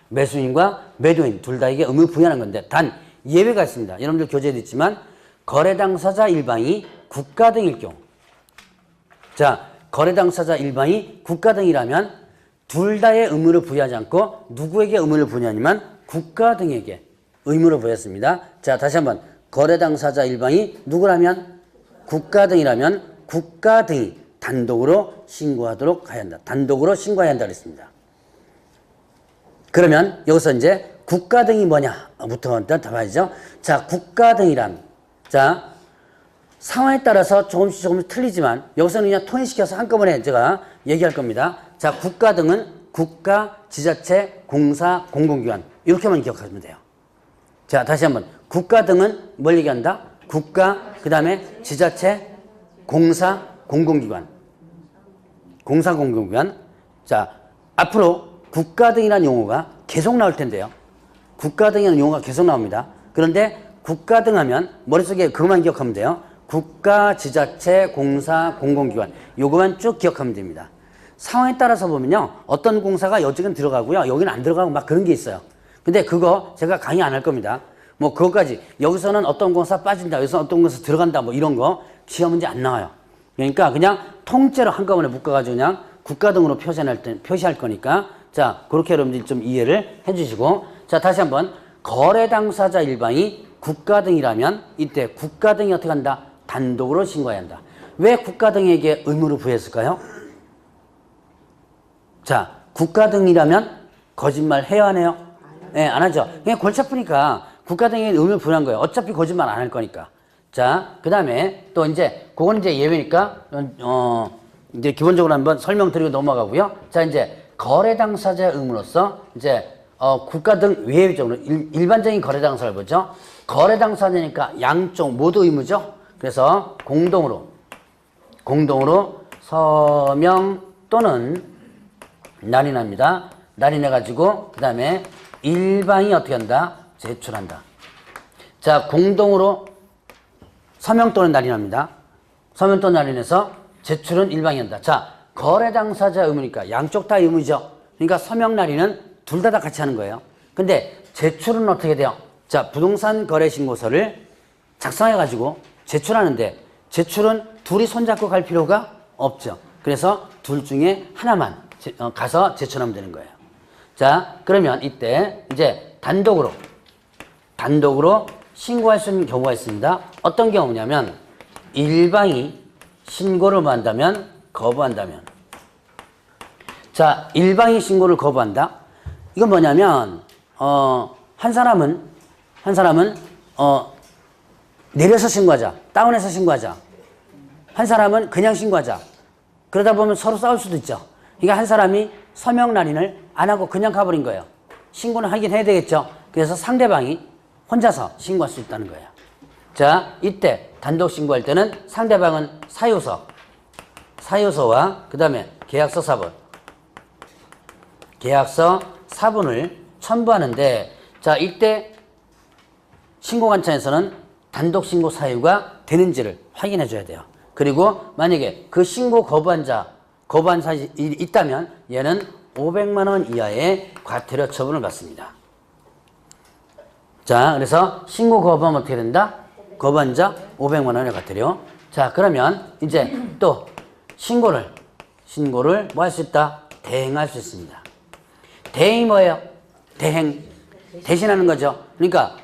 A: 매수인과 매도인 둘 다에게 의무를 부여하는 건데, 단 예외가 있습니다. 여러분들 교재에도 있지만 거래 당사자 일방이 국가 등일 경우. 자, 거래 당사자 일방이 국가 등이라면 둘 다의 의무를 부여하지 않고 누구에게 의무를 부여하냐면 국가 등에게 의무를 부여했습니다. 자, 다시 한번. 거래 당사자 일방이 누구라면? 국가 등이라면 국가 등이 단독으로 신고하도록 해야 한다. 단독으로 신고해야 한다 그랬습니다. 그러면 여기서 이제 국가 등이 뭐냐부터 일단 봐야죠. 자, 국가 등이란, 자, 상황에 따라서 조금씩 틀리지만 여기서는 그냥 통일시켜서 한꺼번에 제가 얘기할 겁니다. 자, 국가 등은 국가, 지자체, 공사, 공공기관 이렇게만 기억하시면 돼요. 자, 다시 한번 국가 등은 뭘 얘기한다? 국가, 그 다음에 지자체, 공사, 공공기관. 공사, 공공기관. 자, 앞으로 국가 등이라는 용어가 계속 나올 텐데요. 국가 등이라는 용어가 계속 나옵니다. 그런데 국가 등 하면 머릿속에 그것만 기억하면 돼요. 국가, 지자체, 공사, 공공기관 요거만 쭉 기억하면 됩니다. 상황에 따라서 보면요. 어떤 공사가 여직은 들어가고요. 여기는 안 들어가고 막 그런 게 있어요. 근데 그거 제가 강의 안 할 겁니다. 뭐 그것까지 여기서는 어떤 공사 빠진다. 여기서 어떤 공사 들어간다. 뭐 이런 거 시험 문제 안 나와요. 그러니까 그냥 통째로 한꺼번에 묶어가지고 그냥 국가 등으로 표시할 거니까 자 그렇게 여러분들이 좀 이해를 해주시고 자 다시 한번 거래 당사자 일방이 국가 등이라면 이때 국가 등이 어떻게 한다? 단독으로 신고해야 한다. 왜 국가 등에게 의무를 부여했을까요? 자, 국가 등이라면 거짓말 해야 하네요? 네, 안 하죠. 그냥 골치 아프니까 국가 등에게 의무를 부여한 거예요. 어차피 거짓말 안 할 거니까. 자, 그 다음에 또 이제, 그건 이제 예외니까, 이제 기본적으로 한번 설명드리고 넘어가고요. 자, 이제 거래 당사자의 의무로서 이제, 국가 등 외외적으로 일반적인 거래 당사를 보죠. 거래 당사자니까 양쪽 모두 의무죠. 그래서 공동으로 서명 또는 날인합니다. 날인해가지고 그 다음에 일방이 어떻게 한다? 제출한다. 자, 공동으로 서명 또는 날인합니다. 서명 또는 날인해서 제출은 일방이 한다. 자, 거래 당사자 의무니까 양쪽 다 의무죠. 그러니까 서명 날인은 둘 다 같이 하는 거예요. 근데 제출은 어떻게 돼요? 자, 부동산 거래 신고서를 작성해가지고 제출하는데 제출은 둘이 손잡고 갈 필요가 없죠. 그래서 둘 중에 하나만 가서 제출하면 되는 거예요. 자, 그러면 이때 이제 단독으로 신고할 수 있는 경우가 있습니다. 어떤 경우냐면 일방이 신고를 뭐 한다면 거부한다면 자, 일방이 신고를 거부한다. 이건 뭐냐면 한 사람은 내려서 신고하자. 다운해서 신고하자. 한 사람은 그냥 신고하자. 그러다 보면 서로 싸울 수도 있죠. 그러니까 한 사람이 서명 날인을 안 하고 그냥 가버린 거예요. 신고는 하긴 해야 되겠죠. 그래서 상대방이 혼자서 신고할 수 있다는 거예요. 자, 이때 단독 신고할 때는 상대방은 사유서와 그 다음에 계약서 사본을 첨부하는데 자, 이때 신고관청에서는 단독 신고 사유가 되는지를 확인해 줘야 돼요. 그리고 만약에 그 신고 거부한 사실이 있다면 얘는 500만 원 이하의 과태료 처분을 받습니다. 자, 그래서 신고 거부하면 어떻게 된다? 거부한 자 500만 원의 과태료. 자, 그러면 이제 또 신고를 뭐 할 수 있다? 대행할 수 있습니다. 대행이 뭐예요? 대신하는 거죠. 그러니까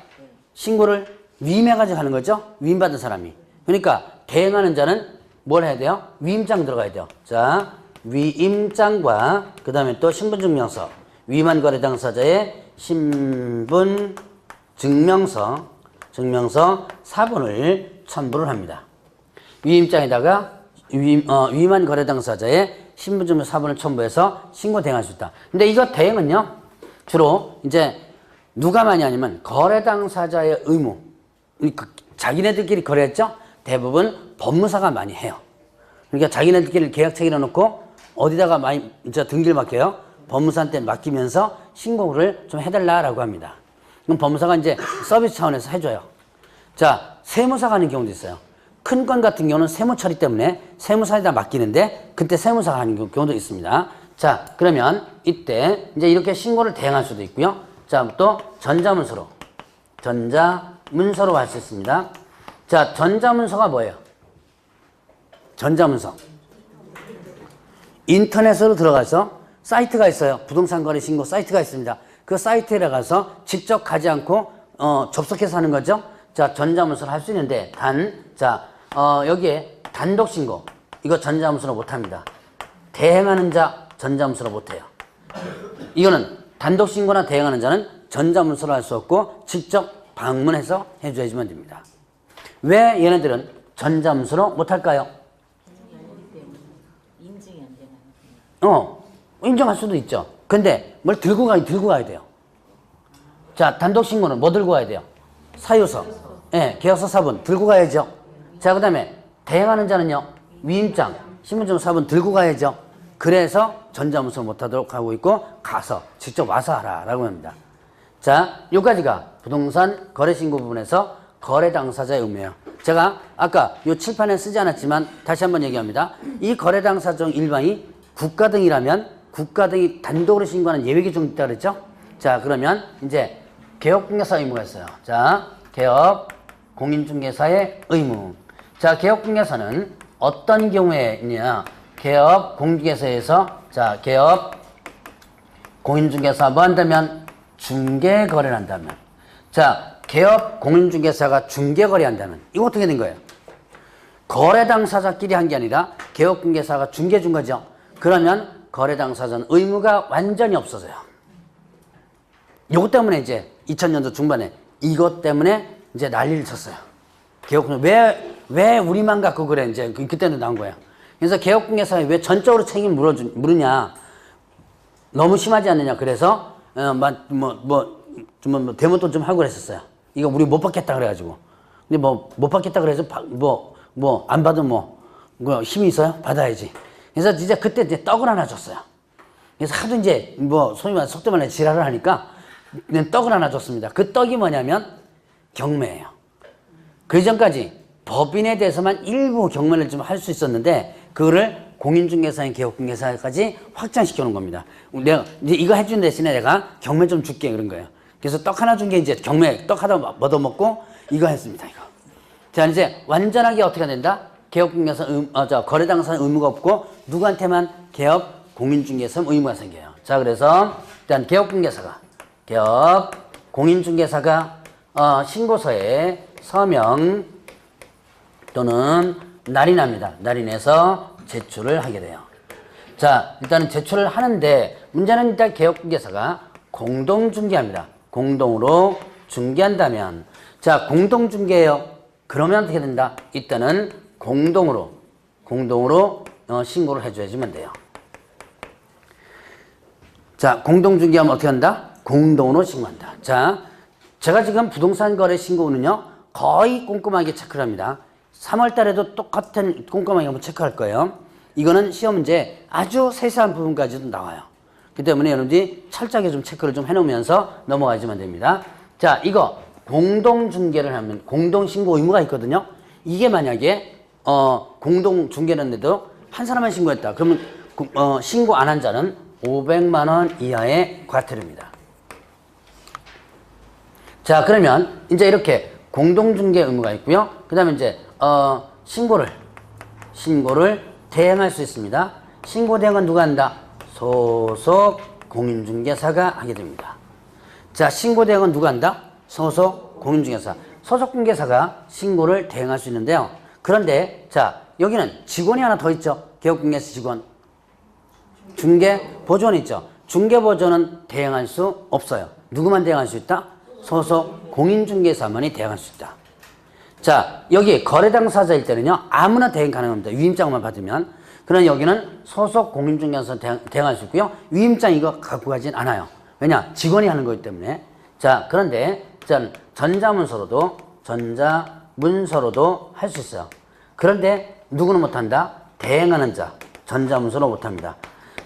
A: 신고를 위임해가지고 하는 거죠. 위임받은 사람이. 그러니까 대행하는 자는 뭘 해야 돼요? 위임장 들어가야 돼요. 자, 위임장과 그 다음에 또 신분증명서, 위임한 거래 당사자의 신분증명서 사본을 첨부를 합니다. 위임장에다가 위임한 거래 당사자의 신분증명 사본을 첨부해서 신고 대행할 수 있다. 근데 이거 대행은요, 주로 이제 누가 많이 하냐면 거래 당사자의 의무, 자기네들끼리 거래했죠? 대부분 법무사가 많이 해요. 그러니까 자기네들끼리 계약 체결해 놓고 어디다가 많이 이제 등기를 맡겨요. 법무사한테 맡기면서 신고를 좀 해달라라고 합니다. 그럼 법무사가 이제 서비스 차원에서 해줘요. 자, 세무사가 하는 경우도 있어요. 큰 건 같은 경우는 세무 처리 때문에 세무사에다 맡기는데 그때 세무사가 하는 경우도 있습니다. 자, 그러면 이때 이제 이렇게 신고를 대행할 수도 있고요. 자, 또 전자문서로 할 수 있습니다. 자, 전자문서가 뭐예요? 전자문서. 인터넷으로 들어가서 사이트가 있어요. 부동산 거래 신고 사이트가 있습니다. 그 사이트에 들어가서 직접 가지 않고 접속해서 하는 거죠. 자, 전자문서를 할 수 있는데 여기에 단독 신고 이거 전자문서로 못 합니다. 대행하는 자 전자문서로 못 해요. 이거는 단독 신고나 대행하는 자는 전자문서로 할 수 없고 직접 방문해서 해줘야지만 됩니다. 왜 얘네들은 전자문서로 못할까요?
B: 인증이 안 되나요?
A: 인정할 수도 있죠. 근데 뭘 들고 가야 돼요. 자, 단독 신고는 뭐 들고 가야 돼요? 사유서. 예, 계약서 사본 들고 가야죠. 자, 그 다음에 대행하는 자는요, 위임장, 신분증 사본 들고 가야죠. 그래서 전자문서 못하도록 하고 있고, 가서 직접 와서 하라라고 합니다. 자, 여기까지가 부동산 거래신고 부분에서 거래 당사자의 의무예요. 제가 아까 요 칠판에 쓰지 않았지만 다시 한번 얘기합니다. 이 거래 당사자 일반이 국가 등이라면 국가 등이 단독으로 신고하는 예외 규정이 있다 그랬죠? 자, 그러면 이제 개업공개사 의무가 있어요. 자, 개업 공인중개사의 의무. 자, 개업공개사는 어떤 경우에 있냐? 개업 공인중개사에서 자, 개업 공인중개사 뭐 한다면 중개거래를 한다면. 자, 개업 공인중개사가 중개거래 한다면 이거 어떻게 된 거예요? 거래 당사자끼리 한 게 아니라 개업 공개사가 중개 준 거죠. 그러면 거래 당사자는 의무가 완전히 없어져요. 이것 때문에 이제 2000년도 중반에 이것 때문에 이제 난리를 쳤어요. 개업공개사 왜 우리만 갖고 그래? 이제 그때도 나온 거예요. 그래서 개업공개사에 왜 전적으로 책임을 물으냐? 너무 심하지 않느냐? 그래서 대모도 좀 하고 그랬었어요. 이거 우리 못 받겠다 그래가지고. 근데 못 받겠다 그래서 안 받으면 힘이 있어요? 받아야지. 그래서 이제 그때 이제 떡을 하나 줬어요. 그래서 하도 이제 소위 말해 속도 말해 지랄을 하니까 떡을 하나 줬습니다. 그 떡이 뭐냐면 경매예요. 그 전까지 법인에 대해서만 일부 경매를 좀 할 수 있었는데 그거를 공인중개사인 개업공개사까지 확장시켜 놓은 겁니다. 내가 이제 이거 해준 대신에 내가 경매 좀 줄게 그런 거예요. 그래서 떡 하나 준 게 이제 경매 떡 하나 얻어먹고 이거 했습니다. 이거. 자, 이제 완전하게 어떻게 된다? 개업공개사 거래 당사자 의무가 없고 누구한테만 개업 공인중개사 의무가 생겨요. 자, 그래서 일단 개업 공인중개사가 신고서에 서명 또는 날인합니다. 날인해서 제출을 하게 돼요. 자, 일단은 제출을 하는데 문제는 일단 개업공개사가 공동중개합니다. 공동으로 중개한다면 자, 공동중개예요. 그러면 어떻게 된다? 이때는 공동으로 신고를 해줘야지만 돼요. 자, 공동중개하면 어떻게 한다? 공동으로 신고한다. 자, 제가 지금 부동산 거래 신고는요 거의 꼼꼼하게 체크를 합니다. 3월 달에도 똑같은 꼼꼼하게 한번 체크할 거예요. 이거는 시험 문제 아주 세세한 부분까지도 나와요. 그 때문에 여러분들이 철저하게 좀 체크를 좀 해놓으면서 넘어가시면 됩니다. 자, 이거 공동중개를 하면 공동신고 의무가 있거든요. 이게 만약에 공동중개를 했는데도 한 사람만 신고했다. 그러면 신고 안 한 자는 500만 원 이하의 과태료입니다. 자, 그러면 이제 이렇게 공동중개 의무가 있고요. 그 다음에 이제 신고를 대행할 수 있습니다. 신고 대행은 누가 한다? 소속 공인중개사가 하게 됩니다. 자, 신고 대행은 누가 한다? 소속 공인중개사. 소속 공개사가 신고를 대행할 수 있는데요. 그런데 자, 여기는 직원이 하나 더 있죠. 개업공개사 직원. 중개보조원 있죠. 중개보조원은 대행할 수 없어요. 누구만 대행할 수 있다? 소속 공인중개사만이 대행할 수 있다. 자, 여기 거래 당사자일 때는요 아무나 대행 가능합니다. 위임장만 받으면. 그러나 여기는 소속 공인중개사 대행할 수 있고요. 위임장 이거 갖고 가진 않아요. 왜냐? 직원이 하는 거기 때문에. 자, 그런데 전자문서로도 할 수 있어요. 그런데 누구는 못한다? 대행하는 자. 전자문서로 못합니다.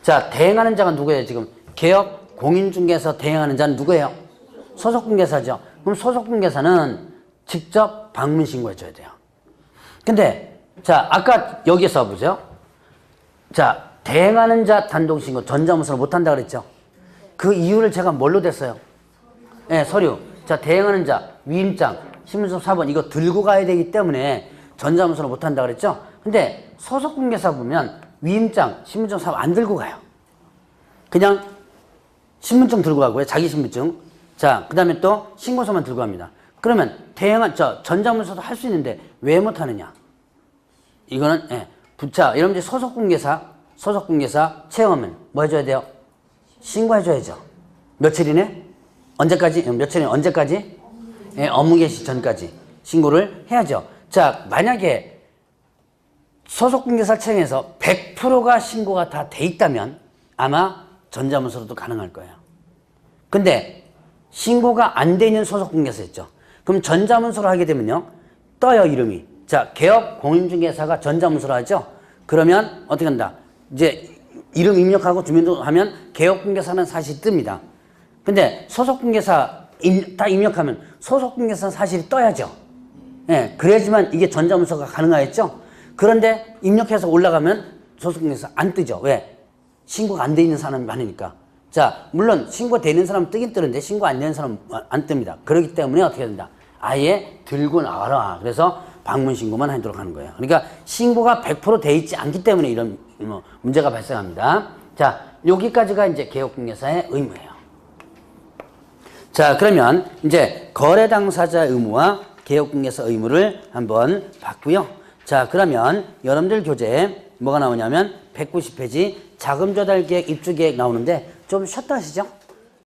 A: 자, 대행하는 자가 누구예요? 지금 개업 공인중개사 대행하는 자는 누구예요? 소속공개사죠. 그럼 소속공개사는 직접 방문 신고해 줘야 돼요. 근데 자, 아까 여기서 보죠. 자, 대행하는 자 단독 신고 전자문서로 못한다 그랬죠. 그 이유를 제가 뭘로 댔어요? 네, 서류. 자, 대행하는 자 위임장 신분증 4번 이거 들고 가야 되기 때문에 전자문서로 못한다 그랬죠. 근데 소속공개사 보면 위임장 신분증 4번 안 들고 가요. 그냥 신분증 들고 가고요. 자기 신분증. 자, 그 다음에 또 신고서만 들고 갑니다. 그러면 전자문서도 할 수 있는데 왜 못하느냐? 이거는 자, 여러분들 소속공개사 채용하면 뭐 해줘야 돼요? 신고해줘야죠. 며칠이네? 언제까지? 업무 개시 전까지 신고를 해야죠. 자, 만약에 소속공개사청에서 100%가 신고가 다 돼 있다면 아마 전자문서로도 가능할 거예요. 근데 신고가 안 돼 있는 소속공개사였죠. 그럼 전자문서로 하게 되면요. 떠요, 이름이. 자, 개업 공인중개사가 전자문서로 하죠. 그러면 어떻게 한다? 이제 이름 입력하고 주민등록 하면 개업공개사는 사실이 뜹니다. 근데 소속공개사 딱 입력하면 소속공개사 사실이 떠야죠. 예, 그래야지만 이게 전자문서가 가능하겠죠. 그런데 입력해서 올라가면 소속공개사 안 뜨죠. 왜? 신고가 안 돼 있는 사람이 많으니까. 자, 물론 신고돼 있는 사람은 뜨긴 뜨는데 신고 안 되는 사람은 안 뜹니다. 그렇기 때문에 어떻게 된다? 아예 들고 나와라. 그래서 방문 신고만 하도록 하는 거예요. 그러니까 신고가 100%돼 있지 않기 때문에 이런 문제가 발생합니다. 자, 여기까지가 이제 개업공개사의 의무예요. 자, 그러면 이제 거래 당사자 의무와 개업공개사 의무를 한번 봤고요. 자, 그러면 여러분들 교재에 뭐가 나오냐면 190페이지 자금 조달 계획, 입주 계획 나오는데 좀 쉬었다 하시죠?